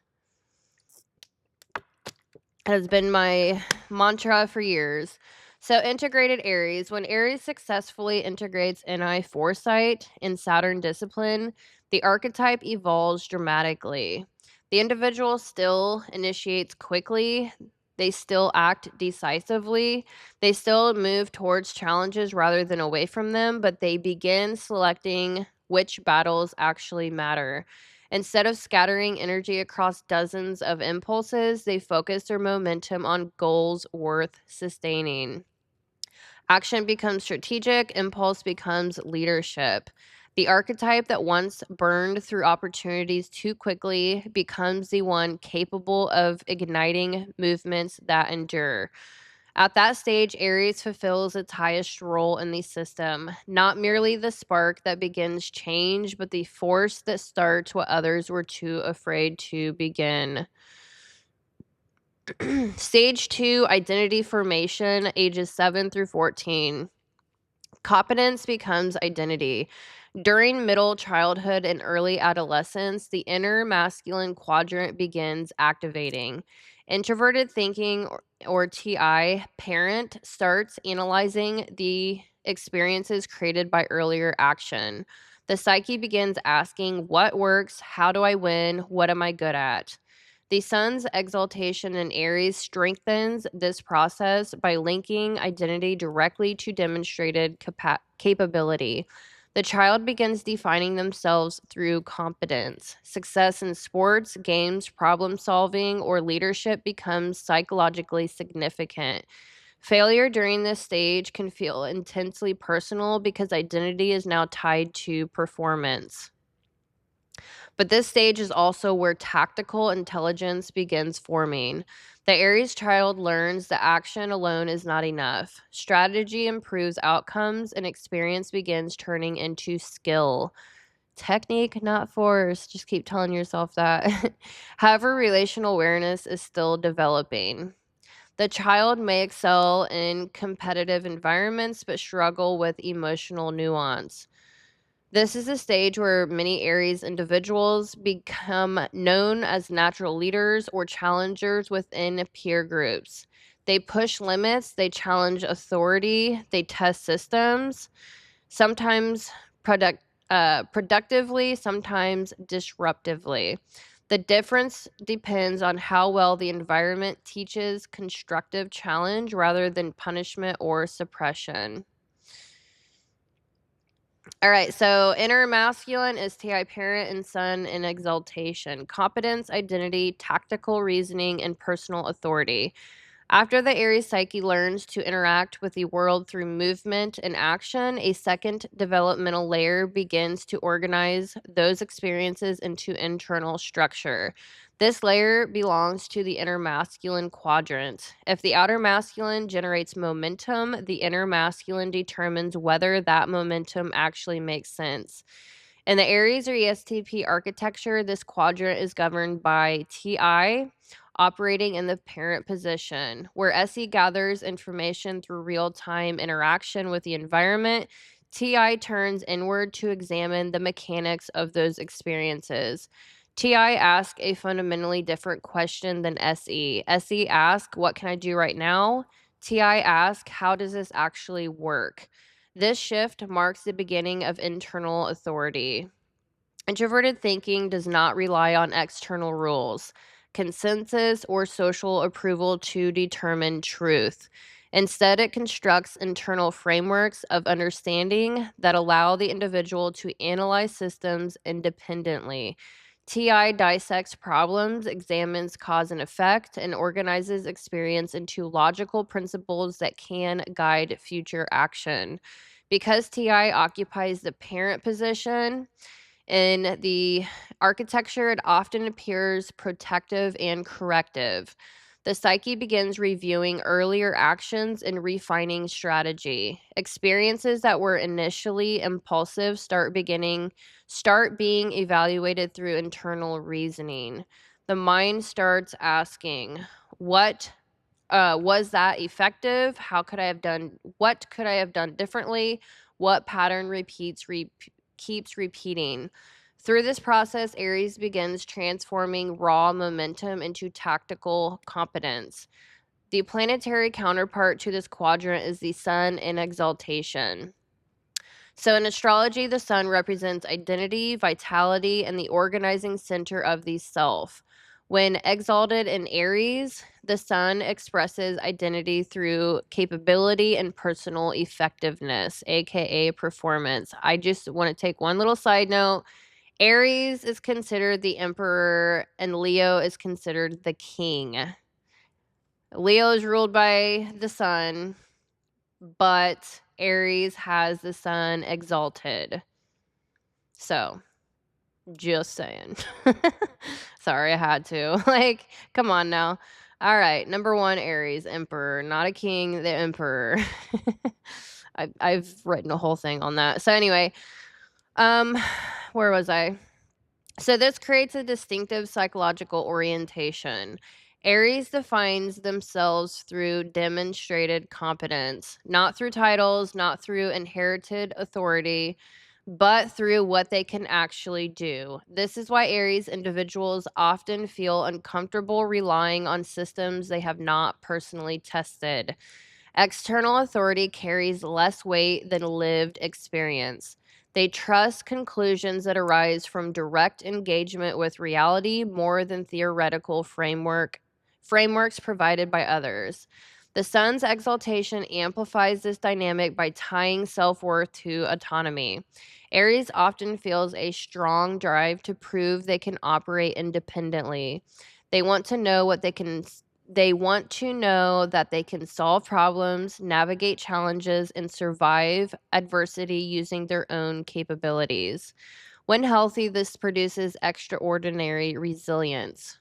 Has been my mantra for years. So, integrated Aries. When Aries successfully integrates NI foresight and Saturn discipline, the archetype evolves dramatically. The individual still initiates quickly, they still act decisively, they still move towards challenges rather than away from them, but they begin selecting which battles actually matter. Instead of scattering energy across dozens of impulses, they focus their momentum on goals worth sustaining. Action becomes strategic, impulse becomes leadership. The archetype that once burned through opportunities too quickly becomes the one capable of igniting movements that endure. At that stage, Aries fulfills its highest role in the system, not merely the spark that begins change, but the force that starts what others were too afraid to begin. Stage 2, identity formation, ages 7 through 14. Competence becomes identity. During middle childhood and early adolescence, the inner masculine quadrant begins activating. Introverted thinking, or TI, parent starts analyzing the experiences created by earlier action. The psyche begins asking, what works? How do I win? What am I good at? The sun's exaltation in Aries strengthens this process by linking identity directly to demonstrated capability. The child begins defining themselves through competence. Success in sports, games, problem solving, or leadership becomes psychologically significant. Failure during this stage can feel intensely personal because identity is now tied to performance. But this stage is also where tactical intelligence begins forming. The Aries child learns that action alone is not enough. Strategy improves outcomes, and experience begins turning into skill. Technique, not force. Just keep telling yourself that. However, relational awareness is still developing. The child may excel in competitive environments but struggle with emotional nuance. This is a stage where many Aries individuals become known as natural leaders or challengers within peer groups. They push limits, they challenge authority, they test systems, sometimes productively, sometimes disruptively. The difference depends on how well the environment teaches constructive challenge rather than punishment or suppression. All right, so inner masculine is TI parent and sun in exaltation, competence, identity, tactical reasoning, and personal authority. After the Aries psyche learns to interact with the world through movement and action, a second developmental layer begins to organize those experiences into internal structure. This layer belongs to the inner masculine quadrant. If the outer masculine generates momentum, the inner masculine determines whether that momentum actually makes sense. In the Aries or ESTP architecture, this quadrant is governed by TI, operating in the parent position, where SE gathers information through real-time interaction with the environment. TI turns inward to examine the mechanics of those experiences. TI ask a fundamentally different question than SE. SE ask, what can I do right now? TI ask, how does this actually work? This shift marks the beginning of internal authority. Introverted thinking does not rely on external rules, consensus, or social approval to determine truth. Instead, it constructs internal frameworks of understanding that allow the individual to analyze systems independently. TI dissects problems, examines cause and effect, and organizes experience into logical principles that can guide future action. Because TI occupies the parent position, in the architecture, it often appears protective and corrective. The psyche begins reviewing earlier actions and refining strategy. Experiences that were initially impulsive start being evaluated through internal reasoning. The mind starts asking, what was that effective? What could I have done differently? What pattern keeps repeating? Through this process, Aries begins transforming raw momentum into tactical competence. The planetary counterpart to this quadrant is the sun in exaltation. So in astrology, the sun represents identity, vitality, and the organizing center of the self. When exalted in Aries, the sun expresses identity through capability and personal effectiveness, aka performance. I just want to take one little side note. Aries is considered the emperor, and Leo is considered the king. Leo is ruled by the sun, but Aries has the sun exalted. So, just saying. Sorry, I had to. Like, come on now. All right, number 1, Aries, emperor, not a king, the emperor. I've written a whole thing on that. So anyway, where was I? So this creates a distinctive psychological orientation. Aries defines themselves through demonstrated competence, not through titles, not through inherited authority, but through what they can actually do. This is why Aries individuals often feel uncomfortable relying on systems they have not personally tested. External authority carries less weight than lived experience. They trust conclusions that arise from direct engagement with reality more than theoretical frameworks provided by others. The sun's exaltation amplifies this dynamic by tying self-worth to autonomy. Aries often feels a strong drive to prove they can operate independently. They want to know that they can solve problems, navigate challenges, and survive adversity using their own capabilities. When healthy, this produces extraordinary resilience.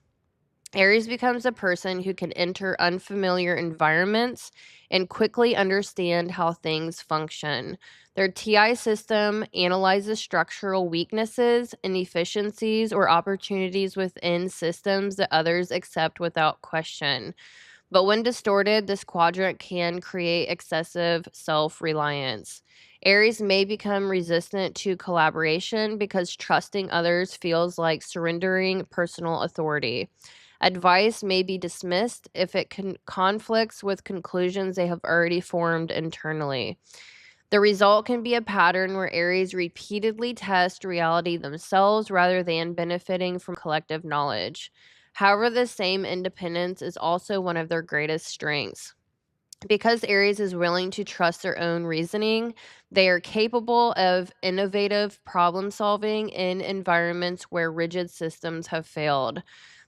Aries becomes a person who can enter unfamiliar environments and quickly understand how things function. Their TI system analyzes structural weaknesses, inefficiencies, or opportunities within systems that others accept without question. But when distorted, this quadrant can create excessive self-reliance. Aries may become resistant to collaboration because trusting others feels like surrendering personal authority. Advice may be dismissed if it conflicts with conclusions they have already formed internally. The result can be a pattern where Aries repeatedly test reality themselves rather than benefiting from collective knowledge. However, the same independence is also one of their greatest strengths. Because Aries is willing to trust their own reasoning, they are capable of innovative problem solving in environments where rigid systems have failed.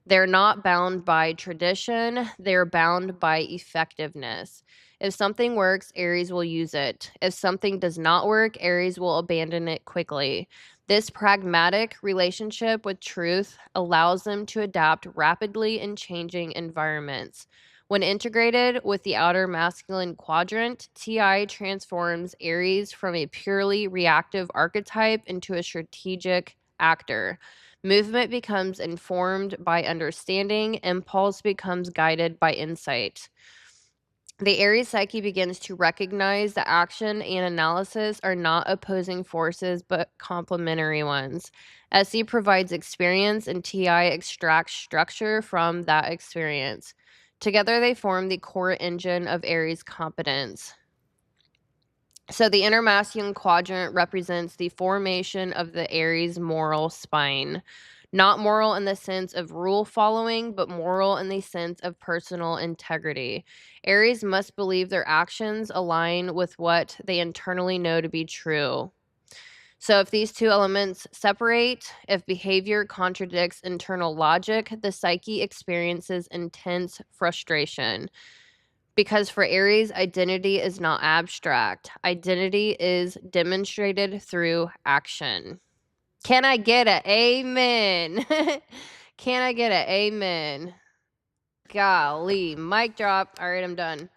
They're not bound by tradition, they're bound by effectiveness. If something works, Aries will use it. If something does not work, Aries will abandon it quickly. This pragmatic relationship with truth allows them to adapt rapidly in changing environments. When integrated with the outer masculine quadrant, TI transforms Aries from a purely reactive archetype into a strategic actor. Movement becomes informed by understanding, impulse becomes guided by insight. The Aries psyche begins to recognize that action and analysis are not opposing forces but complementary ones. SE provides experience and TI extracts structure from that experience. Together, they form the core engine of Aries competence. So, the inner masculine quadrant represents the formation of the Aries moral spine. Not moral in the sense of rule following, but moral in the sense of personal integrity. Aries must believe their actions align with what they internally know to be true. So, if these two elements separate, if behavior contradicts internal logic, the psyche experiences intense frustration. Because for Aries, identity is not abstract. Identity is demonstrated through action. Can I get an amen? Can I get an amen? Golly, mic drop. All right, I'm done.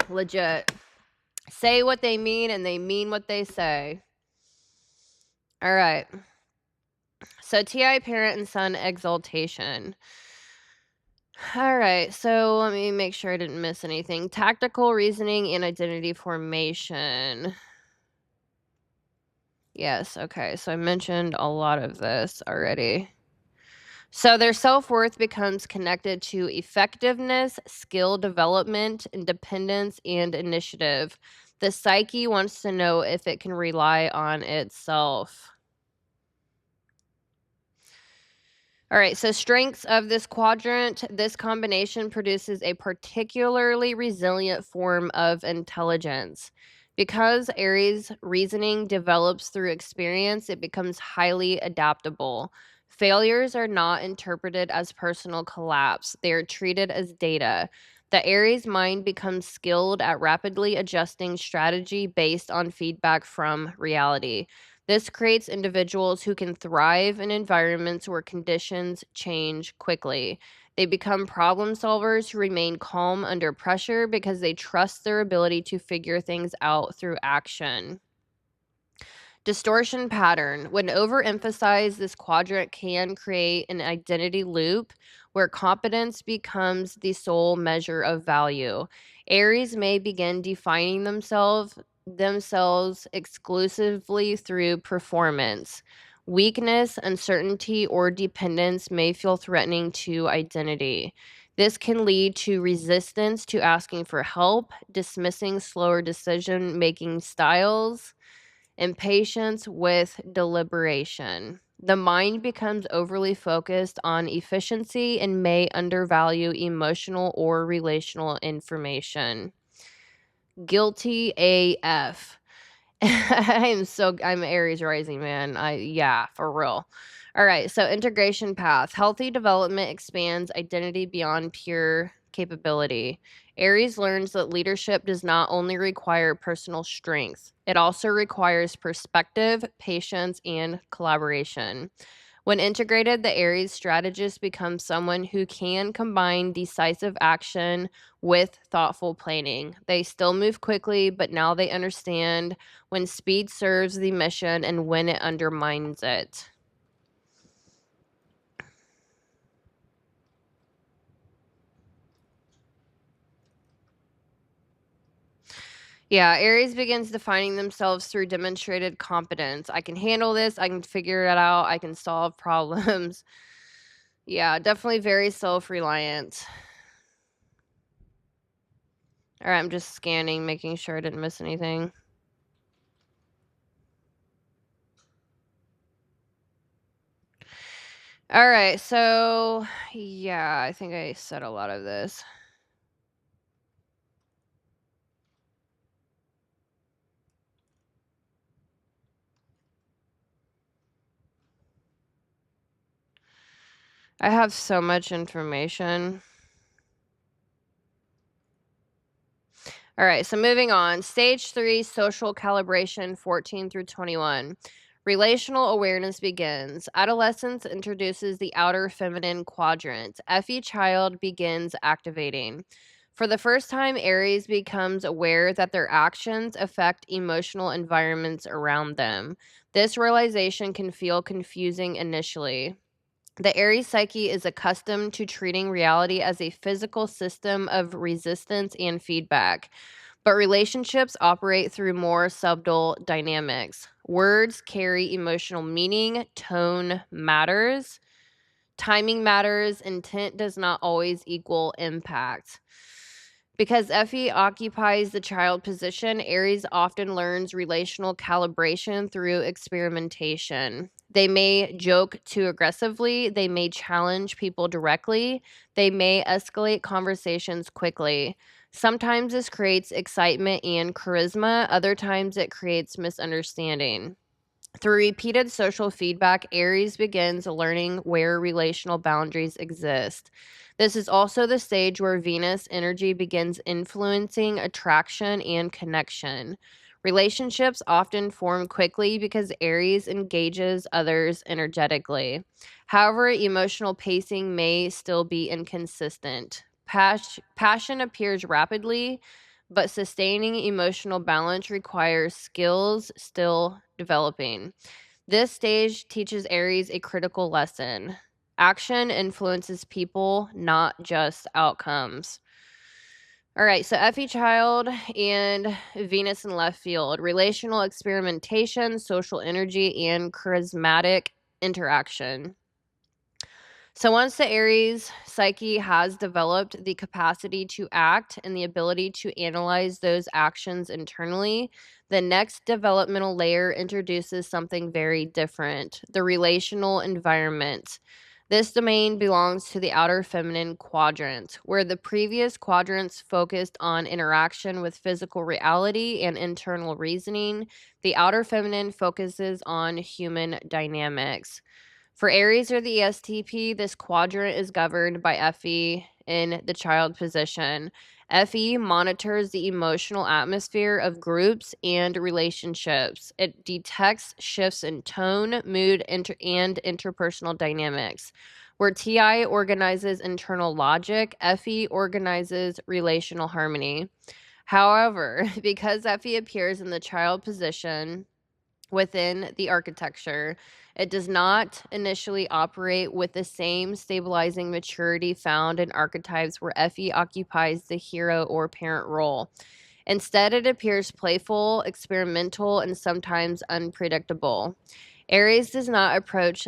Legit. Say what they mean and they mean what they say. All right. So TI parent and son exaltation. All right, so let me make sure I didn't miss anything. Tactical reasoning and identity formation. Yes, okay, so I mentioned a lot of this already. So their self-worth becomes connected to effectiveness, skill development, independence, and initiative. The psyche wants to know if it can rely on itself. All right, so strengths of this quadrant. This combination produces a particularly resilient form of intelligence. Because Aries reasoning develops through experience, it becomes highly adaptable. Failures are not interpreted as personal collapse, they are treated as data. The Aries mind becomes skilled at rapidly adjusting strategy based on feedback from reality. This creates individuals who can thrive in environments where conditions change quickly. They become problem solvers who remain calm under pressure because they trust their ability to figure things out through action. Distortion pattern. When overemphasized, this quadrant can create an identity loop where competence becomes the sole measure of value. Aries may begin defining themselves exclusively through performance. Weakness, uncertainty, or dependence may feel threatening to identity. This can lead to resistance to asking for help, dismissing slower decision making styles, impatience with deliberation. The mind becomes overly focused on efficiency and may undervalue emotional or relational information. Guilty AF. I'm Aries rising, man. Yeah, for real. All right, so integration path. Healthy development expands identity beyond pure capability. Aries learns that leadership does not only require personal strength, it also requires perspective, patience, and collaboration. When integrated, the Aries strategist becomes someone who can combine decisive action with thoughtful planning. They still move quickly, but now they understand when speed serves the mission and when it undermines it. Yeah, Aries begins defining themselves through demonstrated competence. I can handle this, I can figure it out, I can solve problems. Yeah, definitely very self-reliant. All right, I'm just scanning, making sure I didn't miss anything. All right, so yeah, I think I said a lot of this. I have so much information. All right, so moving on. Stage 3, social calibration, 14 through 21. Relational awareness begins. Adolescence introduces the outer feminine quadrant. FE child begins activating. For the first time, Aries becomes aware that their actions affect emotional environments around them. This realization can feel confusing initially. The Aries psyche is accustomed to treating reality as a physical system of resistance and feedback, but relationships operate through more subtle dynamics. Words carry emotional meaning, tone matters, timing matters, intent does not always equal impact. Because Effie occupies the child position, Aries often learns relational calibration through experimentation. They may joke too aggressively, they may challenge people directly, they may escalate conversations quickly. Sometimes this creates excitement and charisma, other times it creates misunderstanding. Through repeated social feedback, Aries begins learning where relational boundaries exist. This is also the stage where Venus energy begins influencing attraction and connection. Relationships often form quickly because Aries engages others energetically. However, emotional pacing may still be inconsistent. Passion appears rapidly, but sustaining emotional balance requires skills still developing. This stage teaches Aries a critical lesson. Action influences people, not just outcomes. All right, so Effie Child and Venus in left field, relational experimentation, social energy, and charismatic interaction. So once the Aries psyche has developed the capacity to act and the ability to analyze those actions internally, the next developmental layer introduces something very different, the relational environment. This domain belongs to the outer feminine quadrant, where the previous quadrants focused on interaction with physical reality and internal reasoning. The outer feminine focuses on human dynamics. For Aries or the ESTP, this quadrant is governed by Fe in the child position. Fe monitors the emotional atmosphere of groups and relationships. It detects shifts in tone, mood, and interpersonal dynamics. Where Ti organizes internal logic, Fe organizes relational harmony. However, because Fe appears in the child position, within the architecture, it does not initially operate with the same stabilizing maturity found in archetypes where Fe occupies the hero or parent role. Instead, it appears playful, experimental, and sometimes unpredictable. Aries does not approach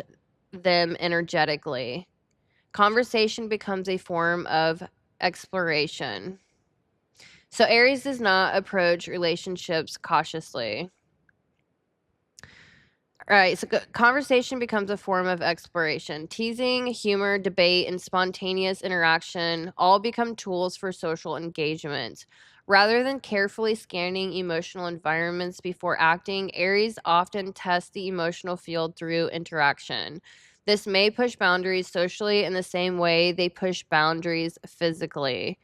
them energetically. Conversation becomes a form of exploration. So, Aries does not approach relationships cautiously. All right, so conversation becomes a form of exploration. Teasing, humor, debate, and spontaneous interaction all become tools for social engagement. Rather than carefully scanning emotional environments before acting, Aries often test the emotional field through interaction. This may push boundaries socially in the same way they push boundaries physically.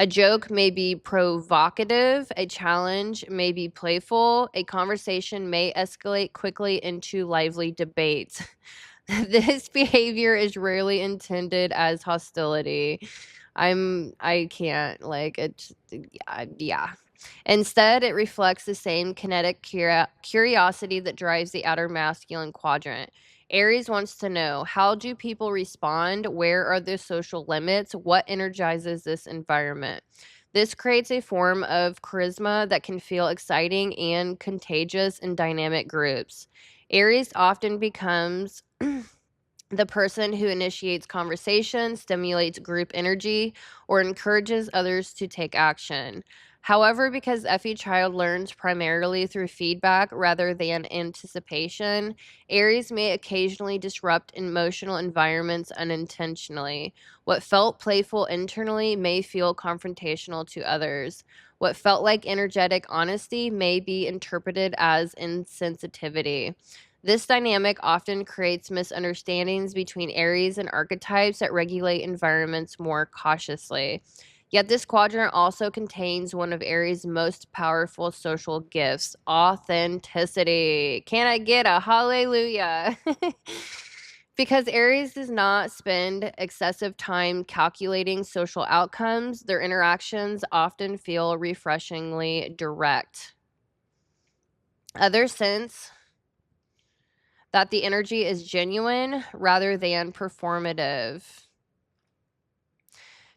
A joke may be provocative, a challenge may be playful, a conversation may escalate quickly into lively debates. This behavior is rarely intended as hostility. I can't like it. Yeah. Instead, it reflects the same kinetic curiosity that drives the outer masculine quadrant. Aries wants to know, how do people respond? Where are the social limits? What energizes this environment? This creates a form of charisma that can feel exciting and contagious in dynamic groups. Aries often becomes the person who initiates conversation, stimulates group energy, or encourages others to take action. However, because Effie Child learns primarily through feedback rather than anticipation, Aries may occasionally disrupt emotional environments unintentionally. What felt playful internally may feel confrontational to others. What felt like energetic honesty may be interpreted as insensitivity. This dynamic often creates misunderstandings between Aries and archetypes that regulate environments more cautiously. Yet this quadrant also contains one of Aries' most powerful social gifts, authenticity. Can I get a hallelujah? Because Aries does not spend excessive time calculating social outcomes, their interactions often feel refreshingly direct. Other sense that the energy is genuine rather than performative.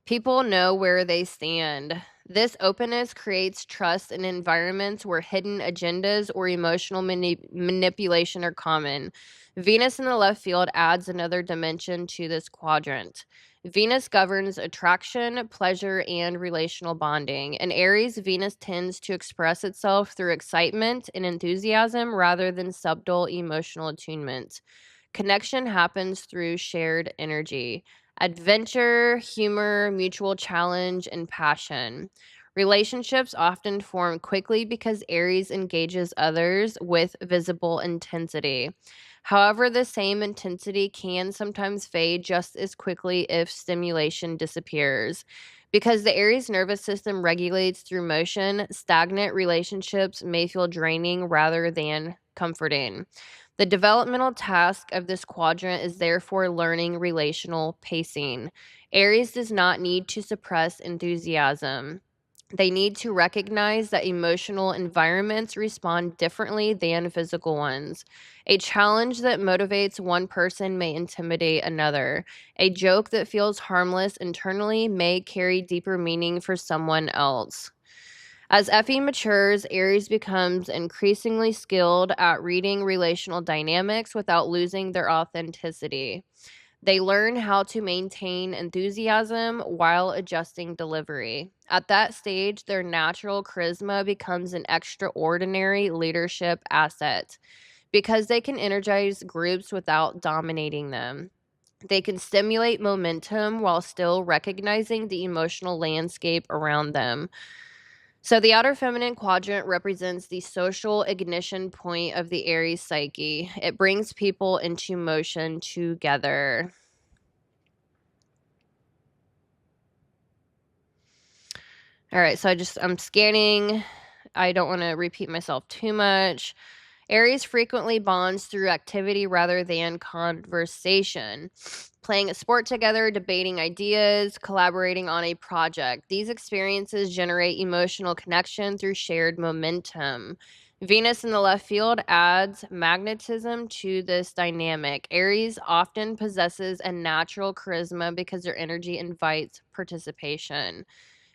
People know where they stand. This openness creates trust in environments where hidden agendas or emotional manipulation are common. Venus in the left field adds another dimension to this quadrant. Venus governs attraction, pleasure, and relational bonding. In Aries, Venus tends to express itself through excitement and enthusiasm rather than subtle emotional attunement. Connection happens through shared energy, adventure, humor, mutual challenge, and passion. Relationships often form quickly because Aries engages others with visible intensity. However, the same intensity can sometimes fade just as quickly if stimulation disappears. Because the Aries nervous system regulates through motion, stagnant relationships may feel draining rather than comforting. The developmental task of this quadrant is therefore learning relational pacing. Aries does not need to suppress enthusiasm. They need to recognize that emotional environments respond differently than physical ones. A challenge that motivates one person may intimidate another. A joke that feels harmless internally may carry deeper meaning for someone else. As Effie matures, Aries becomes increasingly skilled at reading relational dynamics without losing their authenticity. They learn how to maintain enthusiasm while adjusting delivery. At that stage, their natural charisma becomes an extraordinary leadership asset because they can energize groups without dominating them. They can stimulate momentum while still recognizing the emotional landscape around them. So the outer feminine quadrant represents the social ignition point of the Aries psyche. It brings people into motion together. All right, so I'm scanning. I don't want to repeat myself too much. Aries frequently bonds through activity rather than conversation. Playing a sport together, debating ideas, collaborating on a project. These experiences generate emotional connection through shared momentum. Venus in the left field adds magnetism to this dynamic. Aries often possesses a natural charisma because their energy invites participation.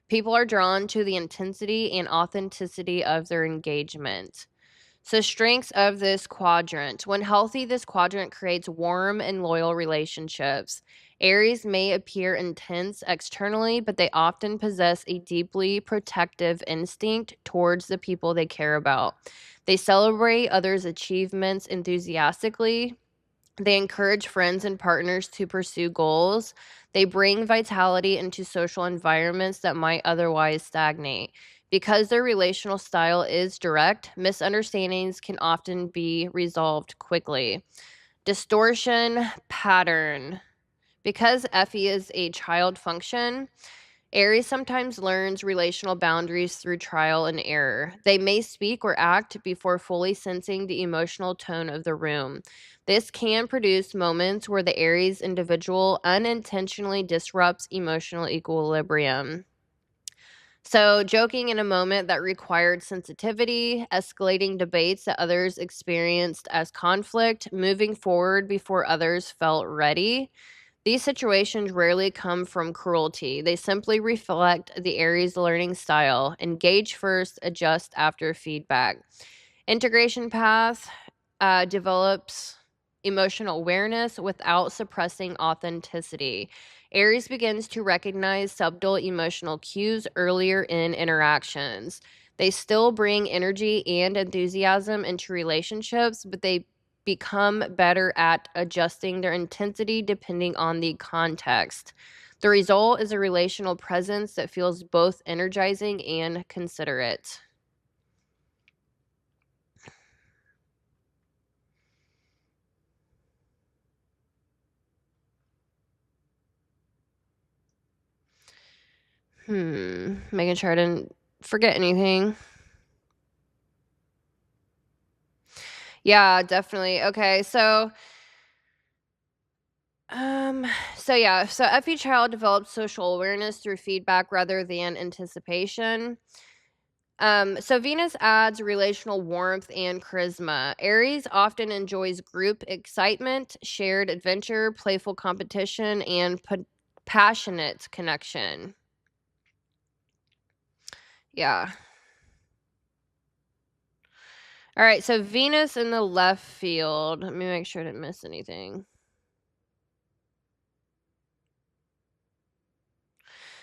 People are drawn to the intensity and authenticity of their engagement. So, strengths of this quadrant. When healthy, this quadrant creates warm and loyal relationships. Aries may appear intense externally, but they often possess a deeply protective instinct towards the people they care about. They celebrate others' achievements enthusiastically. They encourage friends and partners to pursue goals. They bring vitality into social environments that might otherwise stagnate. Because their relational style is direct, misunderstandings can often be resolved quickly. Distortion pattern. Because Effie is a child function, Aries sometimes learns relational boundaries through trial and error. They may speak or act before fully sensing the emotional tone of the room. This can produce moments where the Aries individual unintentionally disrupts emotional equilibrium. So, joking in a moment that required sensitivity, escalating debates that others experienced as conflict, moving forward before others felt ready. These situations rarely come from cruelty. They simply reflect the Aries learning style. Engage first, adjust after feedback. Integration path develops emotional awareness without suppressing authenticity. Aries begins to recognize subtle emotional cues earlier in interactions. They still bring energy and enthusiasm into relationships, but they become better at adjusting their intensity depending on the context. The result is a relational presence that feels both energizing and considerate. Making sure I didn't forget anything. Yeah, definitely. Okay, um, so Effie Child develops social awareness through feedback rather than anticipation. So Venus adds relational warmth and charisma. Aries often enjoys group excitement, shared adventure, playful competition, and passionate connection. Yeah. All right, so Venus in the left field. Let me make sure I didn't miss anything.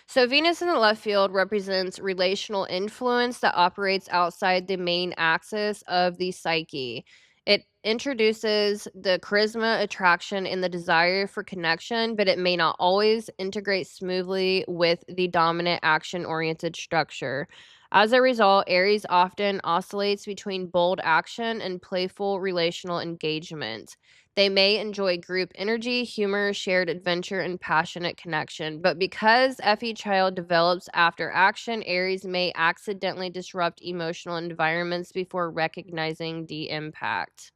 So Venus in the left field represents relational influence that operates outside the main axis of the psyche. It introduces the charisma, attraction, and the desire for connection, but it may not always integrate smoothly with the dominant action-oriented structure. As a result, Aries often oscillates between bold action and playful relational engagement. They may enjoy group energy, humor, shared adventure, and passionate connection. But because FE child develops after action, Aries may accidentally disrupt emotional environments before recognizing the impact.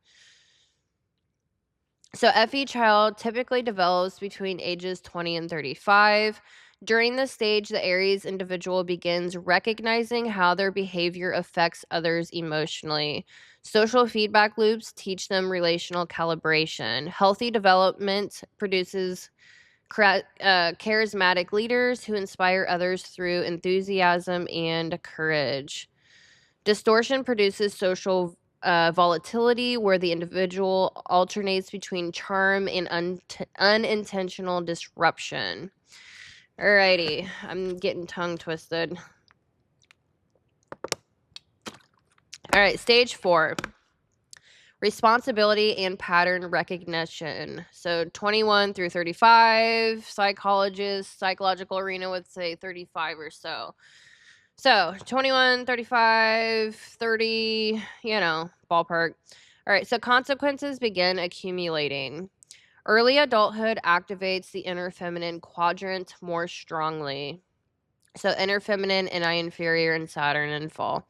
So FE child typically develops between ages 20 and 35. During this stage, the Aries individual begins recognizing how their behavior affects others emotionally. Social feedback loops teach them relational calibration. Healthy development produces charismatic leaders who inspire others through enthusiasm and courage. Distortion produces social volatility, where the individual alternates between charm and unintentional disruption. Alrighty, I'm getting tongue twisted. All right, stage 4. Responsibility and pattern recognition. So 21 through 35, psychological arena would say 35 or so. So 21, 35, 30, ballpark. All right, so consequences begin accumulating. Early adulthood activates the inner feminine quadrant more strongly. So inner feminine, Ni inferior, and Saturn in fall.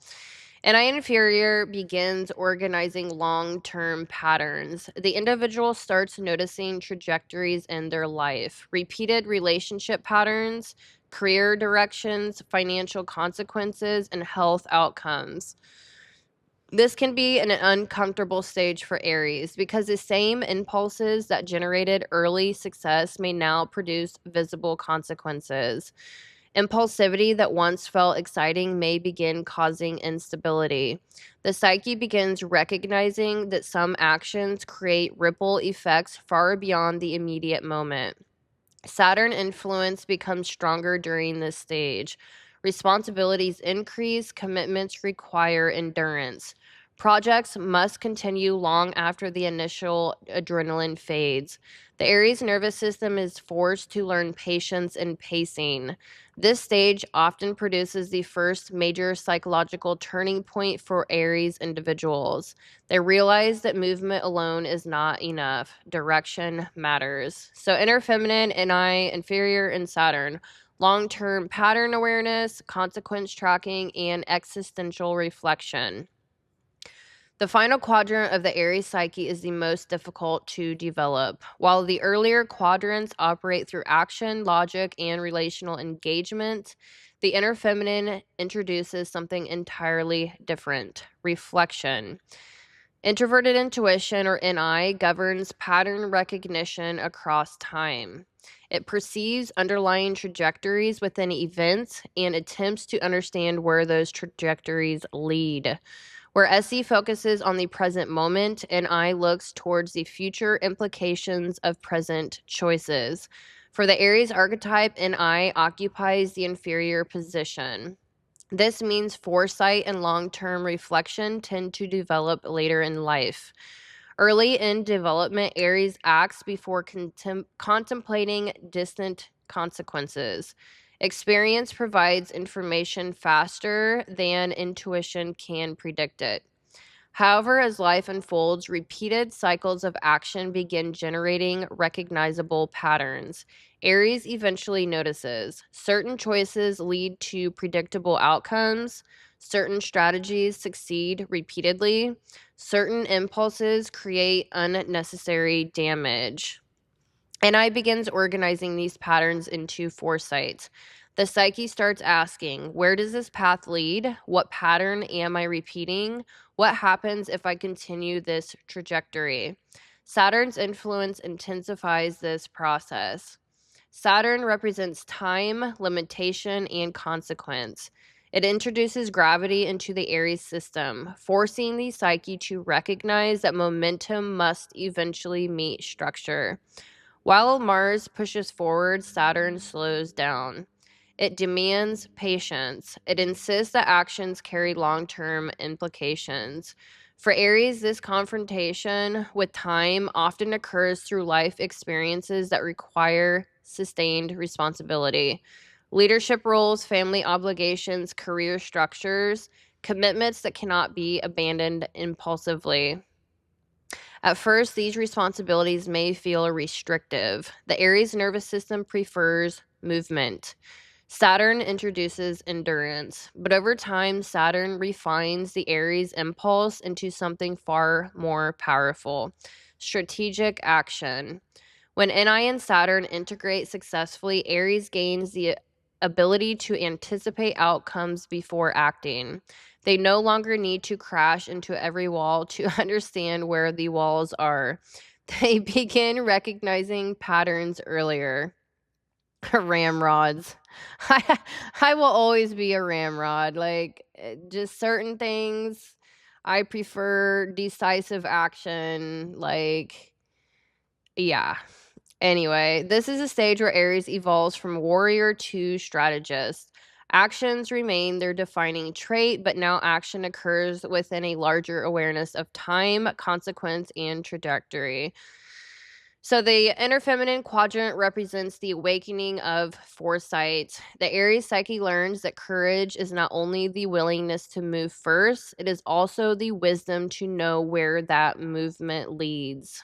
Ni inferior begins organizing long-term patterns. The individual starts noticing trajectories in their life, repeated relationship patterns, career directions, financial consequences, and health outcomes. This can be an uncomfortable stage for Aries because the same impulses that generated early success may now produce visible consequences. Impulsivity that once felt exciting may begin causing instability. The psyche begins recognizing that some actions create ripple effects far beyond the immediate moment. Saturn influence becomes stronger during this stage. Responsibilities increase, commitments require endurance. Projects must continue long after the initial adrenaline fades. The Aries nervous system is forced to learn patience and pacing. This stage often produces the first major psychological turning point for Aries individuals. They realize that movement alone is not enough. Direction matters. So inner feminine, Ni inferior, and Saturn. Long-term pattern awareness, consequence tracking, and existential reflection. The final quadrant of the Aries psyche is the most difficult to develop. While the earlier quadrants operate through action, logic, and relational engagement, the inner feminine introduces something entirely different: reflection. Introverted intuition, or NI, governs pattern recognition across time. It perceives underlying trajectories within events and attempts to understand where those trajectories lead. Where SE focuses on the present moment, NI looks towards the future implications of present choices. For the Aries archetype, NI occupies the inferior position. This means foresight and long-term reflection tend to develop later in life. Early in development, Aries acts before contemplating distant consequences. Experience provides information faster than intuition can predict it. However, as life unfolds, repeated cycles of action begin generating recognizable patterns. Aries eventually notices certain choices lead to predictable outcomes, certain strategies succeed repeatedly, certain impulses create unnecessary damage. And I begins organizing these patterns into foresight. The psyche starts asking, where does this path lead? What pattern am I repeating? What happens if I continue this trajectory? Saturn's influence intensifies this process. Saturn represents time, limitation, and consequence. It introduces gravity into the Aries system, forcing the psyche to recognize that momentum must eventually meet structure. While Mars pushes forward, Saturn slows down. It demands patience. It insists that actions carry long-term implications. For Aries, this confrontation with time often occurs through life experiences that require sustained responsibility. Leadership roles, family obligations, career structures, commitments that cannot be abandoned impulsively. At first, these responsibilities may feel restrictive. The Aries nervous system prefers movement. Saturn introduces endurance, but over time, Saturn refines the Aries impulse into something far more powerful: strategic action. When NI and Saturn integrate successfully, Aries gains the ability to anticipate outcomes before acting. They no longer need to crash into every wall to understand where the walls are. They begin recognizing patterns earlier. Ramrods. I I will always be a ramrod. Like, just certain things I prefer decisive action. Like, yeah. Anyway, this is a stage where Aries evolves from warrior to strategist. Actions remain their defining trait, but now action occurs within a larger awareness of time, consequence, and trajectory. So the inner feminine quadrant represents the awakening of foresight. The Aries psyche learns that courage is not only the willingness to move first, it is also the wisdom to know where that movement leads.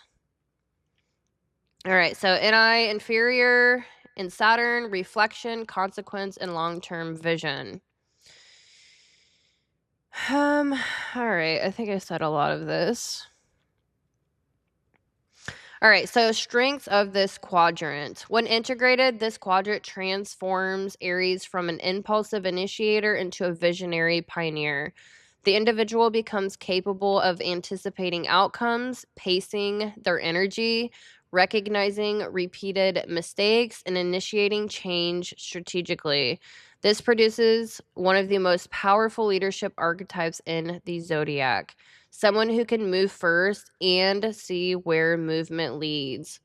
All right, so NI inferior in Saturn, reflection, consequence, and long-term vision. All right, I think I said a lot of this. All right, so strengths of this quadrant. When integrated, this quadrant transforms Aries from an impulsive initiator into a visionary pioneer. The individual becomes capable of anticipating outcomes, pacing their energy, recognizing repeated mistakes, and initiating change strategically. This produces one of the most powerful leadership archetypes in the zodiac: someone who can move first and see where movement leads.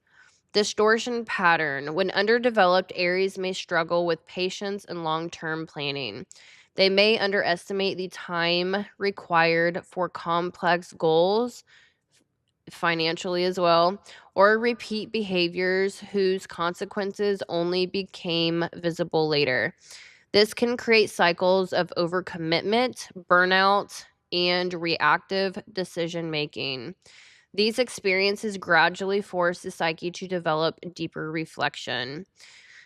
Distortion pattern. When underdeveloped, Aries may struggle with patience and long-term planning. They may underestimate the time required for complex goals, financially as well, or repeat behaviors whose consequences only became visible later. This can create cycles of overcommitment, burnout, and reactive decision making. These experiences gradually force the psyche to develop deeper reflection.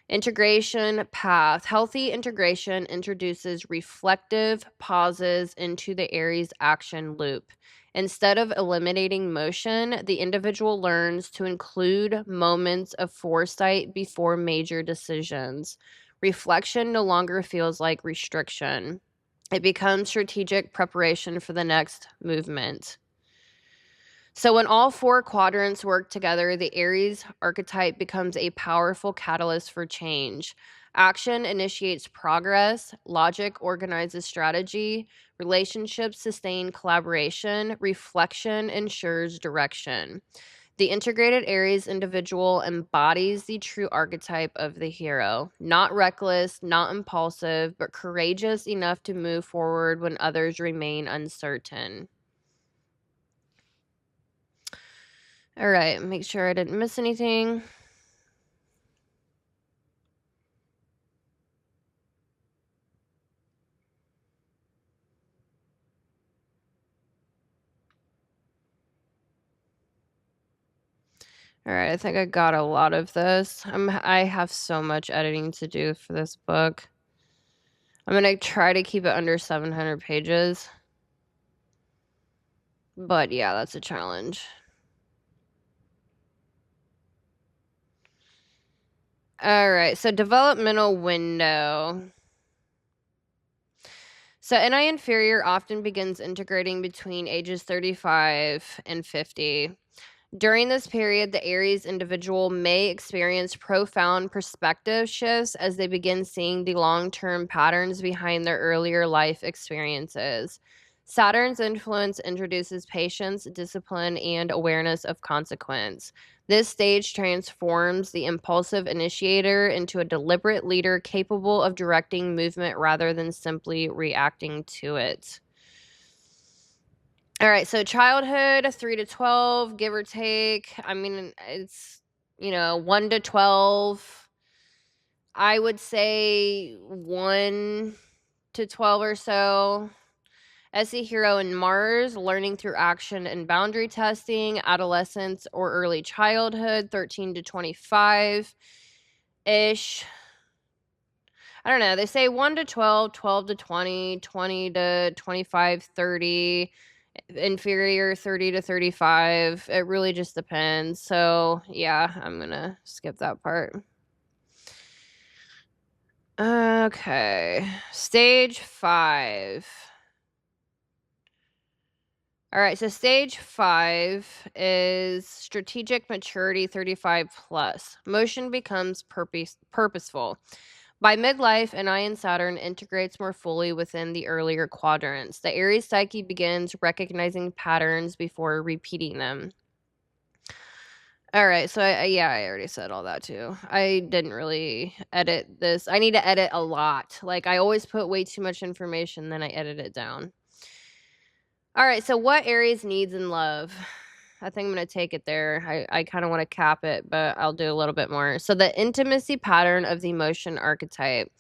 Integration path. Healthy integration introduces reflective pauses into the Aries action loop. Instead of eliminating motion, the individual learns to include moments of foresight before major decisions. Reflection no longer feels like restriction. It becomes strategic preparation for the next movement. So when all four quadrants work together, the Aries archetype becomes a powerful catalyst for change. Action initiates progress, logic organizes strategy, relationships sustain collaboration, reflection ensures direction. The integrated Aries individual embodies the true archetype of the hero: not reckless, not impulsive, but courageous enough to move forward when others remain uncertain. All right, make sure I didn't miss anything. All right, I think I got a lot of this. I have so much editing to do for this book. I'm going to try to keep it under 700 pages. But yeah, that's a challenge. All right, so developmental window. So NI inferior often begins integrating between ages 35 and 50. During this period, the Aries individual may experience profound perspective shifts as they begin seeing the long-term patterns behind their earlier life experiences. Saturn's influence introduces patience, discipline, and awareness of consequence. This stage transforms the impulsive initiator into a deliberate leader capable of directing movement rather than simply reacting to it. All right, so childhood 3 to 12, give or take. I mean, it's 1 to 12. I would say 1 to 12 or so. SE hero in Mars, learning through action and boundary testing, adolescence or early childhood, 13 to 25 ish. I don't know. They say 1 to 12, 12 to 20, 20 to 25, 30, inferior 30 to 35. It really just depends. So, yeah, I'm going to skip that part. Okay. Stage 5. All right, so stage 5 is strategic maturity 35 plus. Motion becomes purposeful. By midlife, NI and Saturn integrates more fully within the earlier quadrants. The Aries psyche begins recognizing patterns before repeating them. All right, so I already said all that too. I didn't really edit this. I need to edit a lot. Like, I always put way too much information, then I edit it down. All right, so what Aries needs in love? I think I'm going to take it there. I kind of want to cap it, but I'll do a little bit more. So the intimacy pattern of the emotion archetype.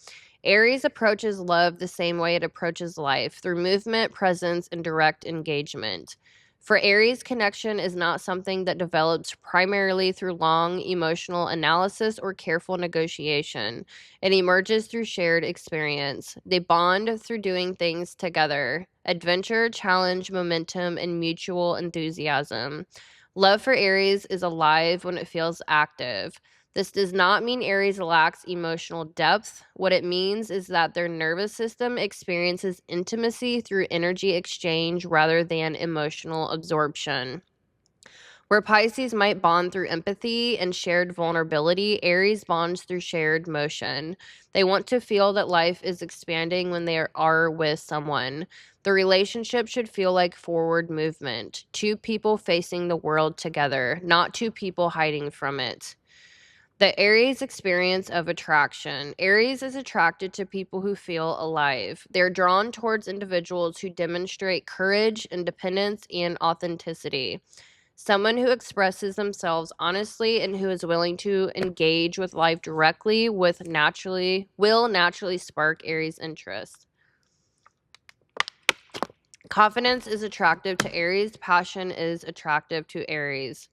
Aries approaches love the same way it approaches life, through movement, presence, and direct engagement. For Aries, connection is not something that develops primarily through long emotional analysis or careful negotiation. It emerges through shared experience. They bond through doing things together: adventure, challenge, momentum, and mutual enthusiasm. Love for Aries is alive when it feels active. This does not mean Aries lacks emotional depth. What it means is that their nervous system experiences intimacy through energy exchange rather than emotional absorption. Where Pisces might bond through empathy and shared vulnerability, Aries bonds through shared motion. They want to feel that life is expanding when they are with someone. The relationship should feel like forward movement, two people facing the world together, not two people hiding from it. The Aries experience of attraction. Aries is attracted to people who feel alive. They're drawn towards individuals who demonstrate courage, independence, and authenticity. Someone who expresses themselves honestly and who is willing to engage with life directly will naturally spark Aries' interest. Confidence is attractive to Aries. Passion is attractive to Aries.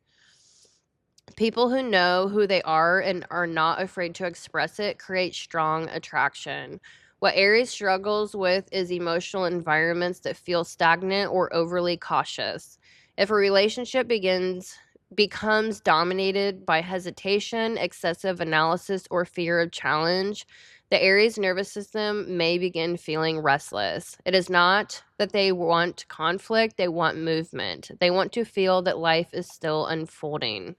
People who know who they are and are not afraid to express it create strong attraction. What Aries struggles with is emotional environments that feel stagnant or overly cautious. If a relationship becomes dominated by hesitation, excessive analysis, or fear of challenge, the Aries nervous system may begin feeling restless. It is not that they want conflict, they want movement. They want to feel that life is still unfolding.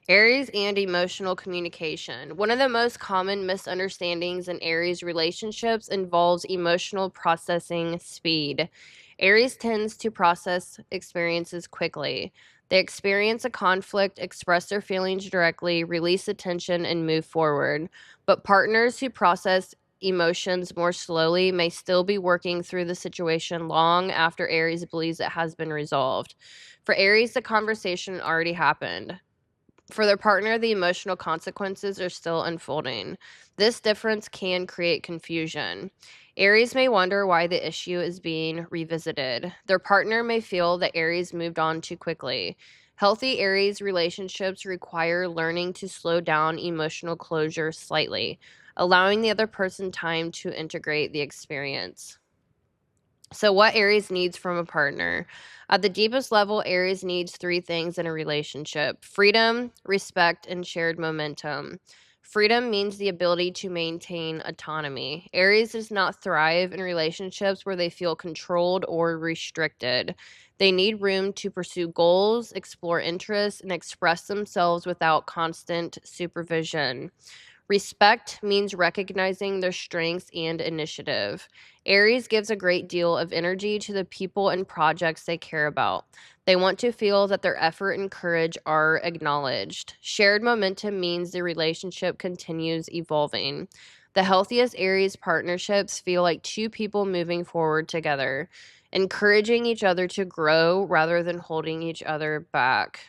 Aries and emotional communication. One of the most common misunderstandings in Aries relationships involves emotional processing speed. Aries tends to process experiences quickly. They experience a conflict, express their feelings directly, release attention, and move forward. But partners who process emotions more slowly may still be working through the situation long after Aries believes it has been resolved. For Aries, the conversation already happened. For their partner, the emotional consequences are still unfolding. This difference can create confusion. Aries may wonder why the issue is being revisited. Their partner may feel that Aries moved on too quickly. Healthy Aries relationships require learning to slow down emotional closure slightly, allowing the other person time to integrate the experience. So, what Aries needs from a partner? At the deepest level, Aries needs three things in a relationship: freedom, respect, and shared momentum. Freedom means the ability to maintain autonomy. Aries does not thrive in relationships where they feel controlled or restricted. They need room to pursue goals, explore interests, and express themselves without constant supervision. Respect means recognizing their strengths and initiative. Aries gives a great deal of energy to the people and projects they care about. They want to feel that their effort and courage are acknowledged. Shared momentum means the relationship continues evolving. The healthiest Aries partnerships feel like two people moving forward together, encouraging each other to grow rather than holding each other back.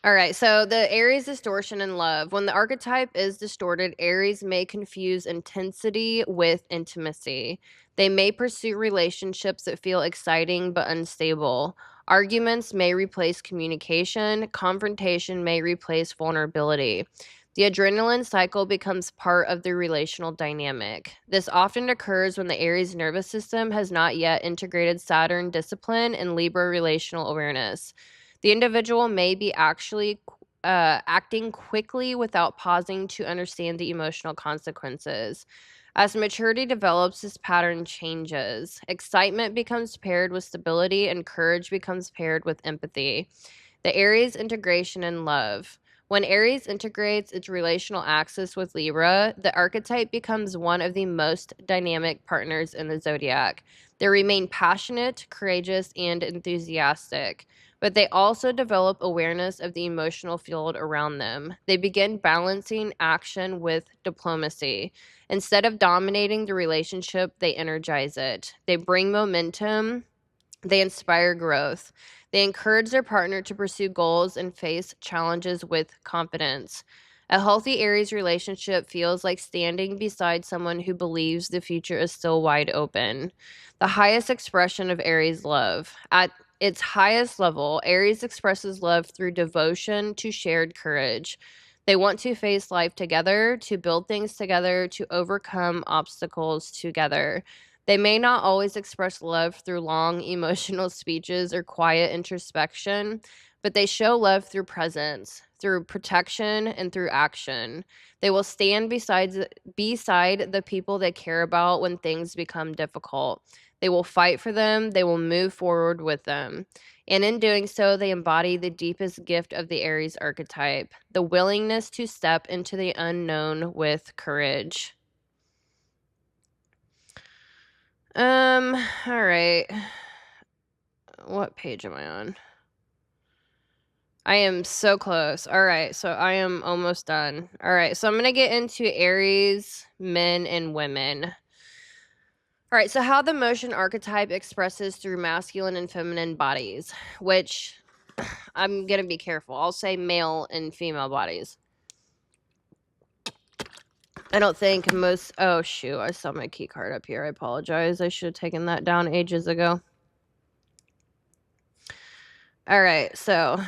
All right, so the Aries distortion in love. When the archetype is distorted, Aries may confuse intensity with intimacy. They may pursue relationships that feel exciting but unstable. Arguments may replace communication. Confrontation may replace vulnerability. The adrenaline cycle becomes part of the relational dynamic. This often occurs when the Aries nervous system has not yet integrated Saturn discipline and Libra relational awareness. The individual may be actually acting quickly without pausing to understand the emotional consequences. As maturity develops, this pattern changes. Excitement becomes paired with stability, and courage becomes paired with empathy. The Aries integration in love. When Aries integrates its relational axis with Libra, the archetype becomes one of the most dynamic partners in the zodiac. They remain passionate, courageous, and enthusiastic, but they also develop awareness of the emotional field around them. They begin balancing action with diplomacy. Instead of dominating the relationship, they energize it. They bring momentum. They inspire growth. They encourage their partner to pursue goals and face challenges with confidence. A healthy Aries relationship feels like standing beside someone who believes the future is still wide open. The highest expression of Aries love. At its highest level, Aries expresses love through devotion to shared courage. They want to face life together, to build things together, to overcome obstacles together. They may not always express love through long emotional speeches or quiet introspection, but they show love through presence, through protection, and through action. They will stand beside the people they care about when things become difficult. They will fight for them, they will move forward with them. And in doing so, they embody the deepest gift of the Aries archetype, the willingness to step into the unknown with courage. All right. What page am I on? I am so close. All right, so I am almost done. All right, so I'm going to get into Aries, men and women. All right, so how the motion archetype expresses through masculine and feminine bodies, which I'm going to be careful. I'll say male and female bodies. I don't think most... Oh, shoot. I saw my key card up here. I apologize. I should have taken that down ages ago. All right, so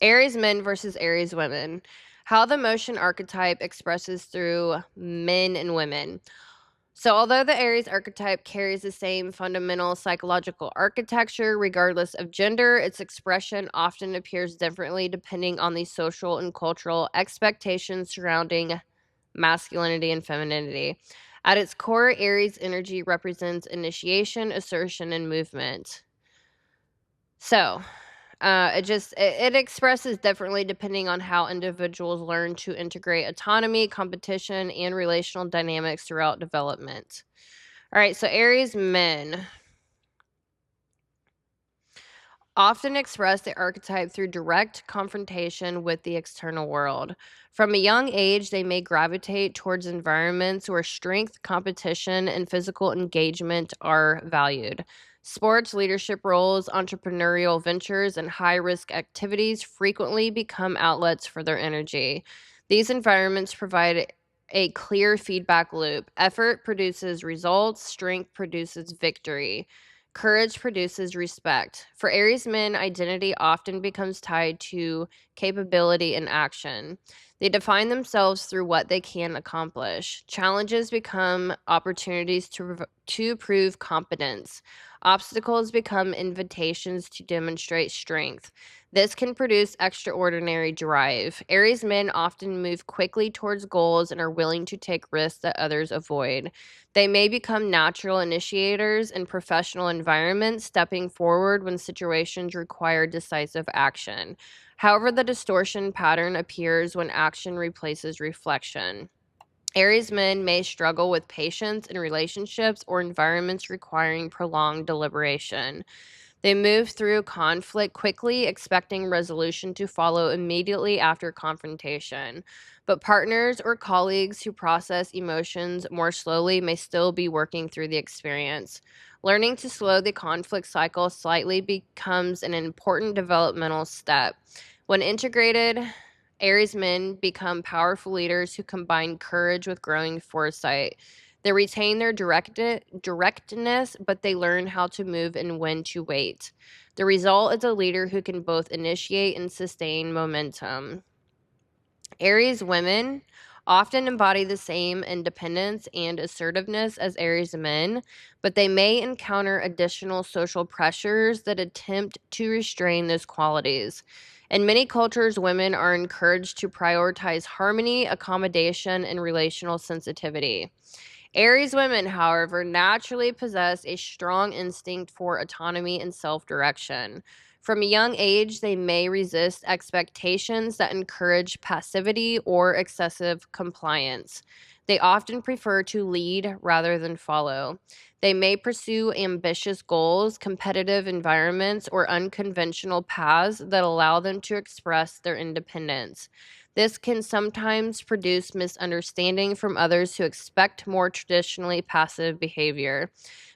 Aries men versus Aries women. How the motion archetype expresses through men and women. So, although the Aries archetype carries the same fundamental psychological architecture regardless of gender, its expression often appears differently depending on the social and cultural expectations surrounding masculinity and femininity. At its core, Aries energy represents initiation, assertion, and movement. So, it expresses differently depending on how individuals learn to integrate autonomy, competition, and relational dynamics throughout development. All right, so Aries men often express the archetype through direct confrontation with the external world. From a young age, they may gravitate towards environments where strength, competition, and physical engagement are valued. Sports, leadership roles, entrepreneurial ventures, and high risk activities frequently become outlets for their energy. These environments provide a clear feedback loop. Effort produces results, strength produces victory. Courage produces respect. For Aries men, identity often becomes tied to capability and action. They define themselves through what they can accomplish. Challenges become opportunities to prove competence. Obstacles become invitations to demonstrate strength. This can produce extraordinary drive. Aries men often move quickly towards goals and are willing to take risks that others avoid. They may become natural initiators in professional environments, stepping forward when situations require decisive action. However, the distortion pattern appears when action replaces reflection. Aries men may struggle with patience in relationships or environments requiring prolonged deliberation. They move through conflict quickly, expecting resolution to follow immediately after confrontation. But partners or colleagues who process emotions more slowly may still be working through the experience. Learning to slow the conflict cycle slightly becomes an important developmental step. When integrated, Aries men become powerful leaders who combine courage with growing foresight. They retain their directness, but they learn how to move and when to wait. The result is a leader who can both initiate and sustain momentum. Aries women often embody the same independence and assertiveness as Aries men, but they may encounter additional social pressures that attempt to restrain those qualities. In many cultures, women are encouraged to prioritize harmony, accommodation, and relational sensitivity. Aries women, however, naturally possess a strong instinct for autonomy and self direction. From a young age, they may resist expectations that encourage passivity or excessive compliance. They often prefer to lead rather than follow. They may pursue ambitious goals, competitive environments, or unconventional paths that allow them to express their independence. This can sometimes produce misunderstanding from others who expect more traditionally passive behavior.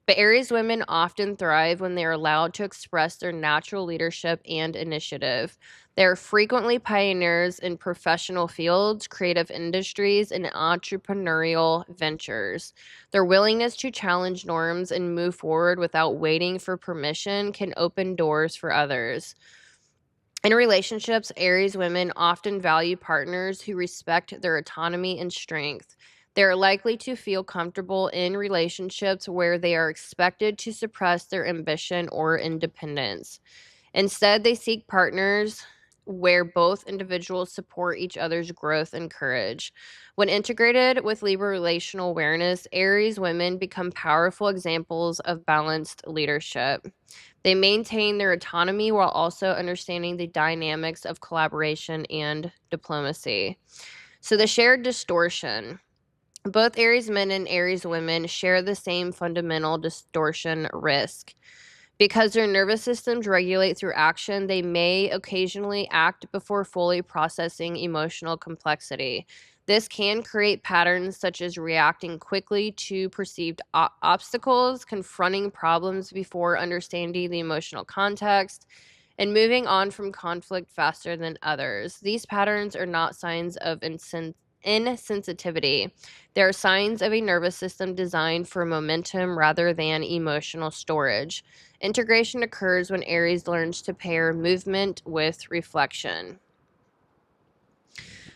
But Aries women often thrive when they are allowed to express their natural leadership and initiative. They are frequently pioneers in professional fields, creative industries, and entrepreneurial ventures. Their willingness to challenge norms and move forward without waiting for permission can open doors for others. In relationships, Aries women often value partners who respect their autonomy and strength. They are likely to feel comfortable in relationships where they are expected to suppress their ambition or independence. Instead, they seek partners where both individuals support each other's growth and courage. When integrated with Libra relational awareness, Aries women become powerful examples of balanced leadership. They maintain their autonomy while also understanding the dynamics of collaboration and diplomacy. So, the shared distortion. Both Aries men and Aries women share the same fundamental distortion risk. Because their nervous systems regulate through action, they may occasionally act before fully processing emotional complexity. This can create patterns such as reacting quickly to perceived obstacles, confronting problems before understanding the emotional context, and moving on from conflict faster than others. These patterns are not signs of insensitivity. They are signs of a nervous system designed for momentum rather than emotional storage. Integration occurs when Aries learns to pair movement with reflection.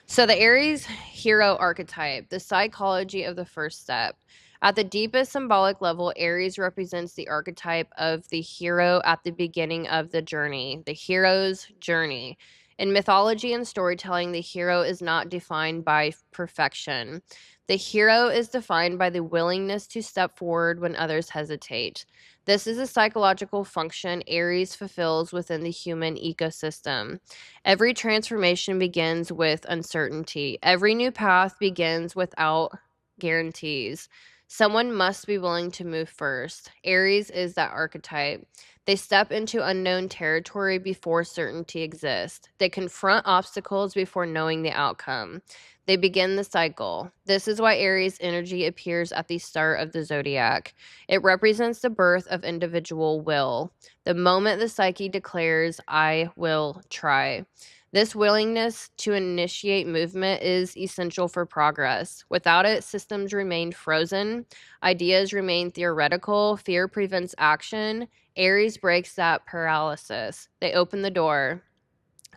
So, the Aries hero archetype, the psychology of the first step. At the deepest symbolic level, Aries represents the archetype of the hero at the beginning of the journey, the hero's journey. In mythology and storytelling, the hero is not defined by perfection. The hero is defined by the willingness to step forward when others hesitate. This is a psychological function Aries fulfills within the human ecosystem. Every transformation begins with uncertainty. Every new path begins without guarantees. Someone must be willing to move first. Aries is that archetype. They step into unknown territory before certainty exists. They confront obstacles before knowing the outcome. They begin the cycle. This is why Aries energy appears at the start of the zodiac. It represents the birth of individual will. The moment the psyche declares, I will try. This willingness to initiate movement is essential for progress. Without it, systems remain frozen, ideas remain theoretical, fear prevents action. Aries breaks that paralysis. They open the door.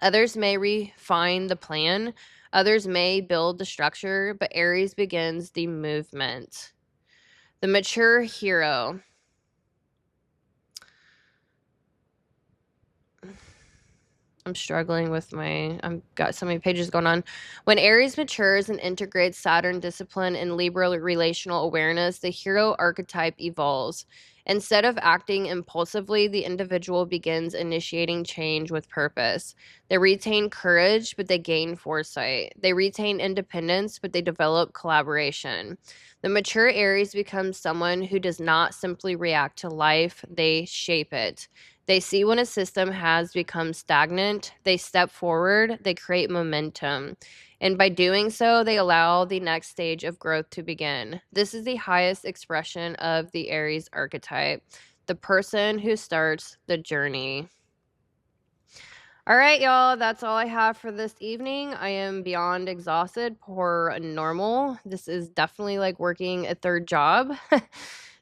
Others may refine the plan, others may build the structure, but Aries begins the movement. The mature hero. I'm struggling with I've got so many pages going on. When Aries matures and integrates Saturn discipline and Libra relational awareness, the hero archetype evolves. Instead of acting impulsively, the individual begins initiating change with purpose. They retain courage, but they gain foresight. They retain independence, but they develop collaboration. The mature Aries becomes someone who does not simply react to life, they shape it. They see when a system has become stagnant, they step forward, they create momentum. And by doing so, they allow the next stage of growth to begin. This is the highest expression of the Aries archetype, the person who starts the journey. All right, y'all, that's all I have for this evening. I am beyond exhausted per normal. This is definitely like working a third job.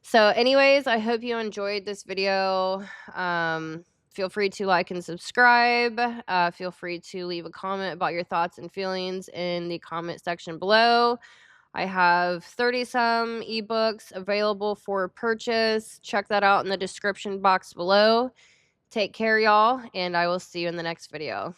So anyways, I hope you enjoyed this video. Feel free to like and subscribe. Feel free to leave a comment about your thoughts and feelings in the comment section below. I have 30-some ebooks available for purchase. Check that out in the description box below. Take care, y'all, and I will see you in the next video.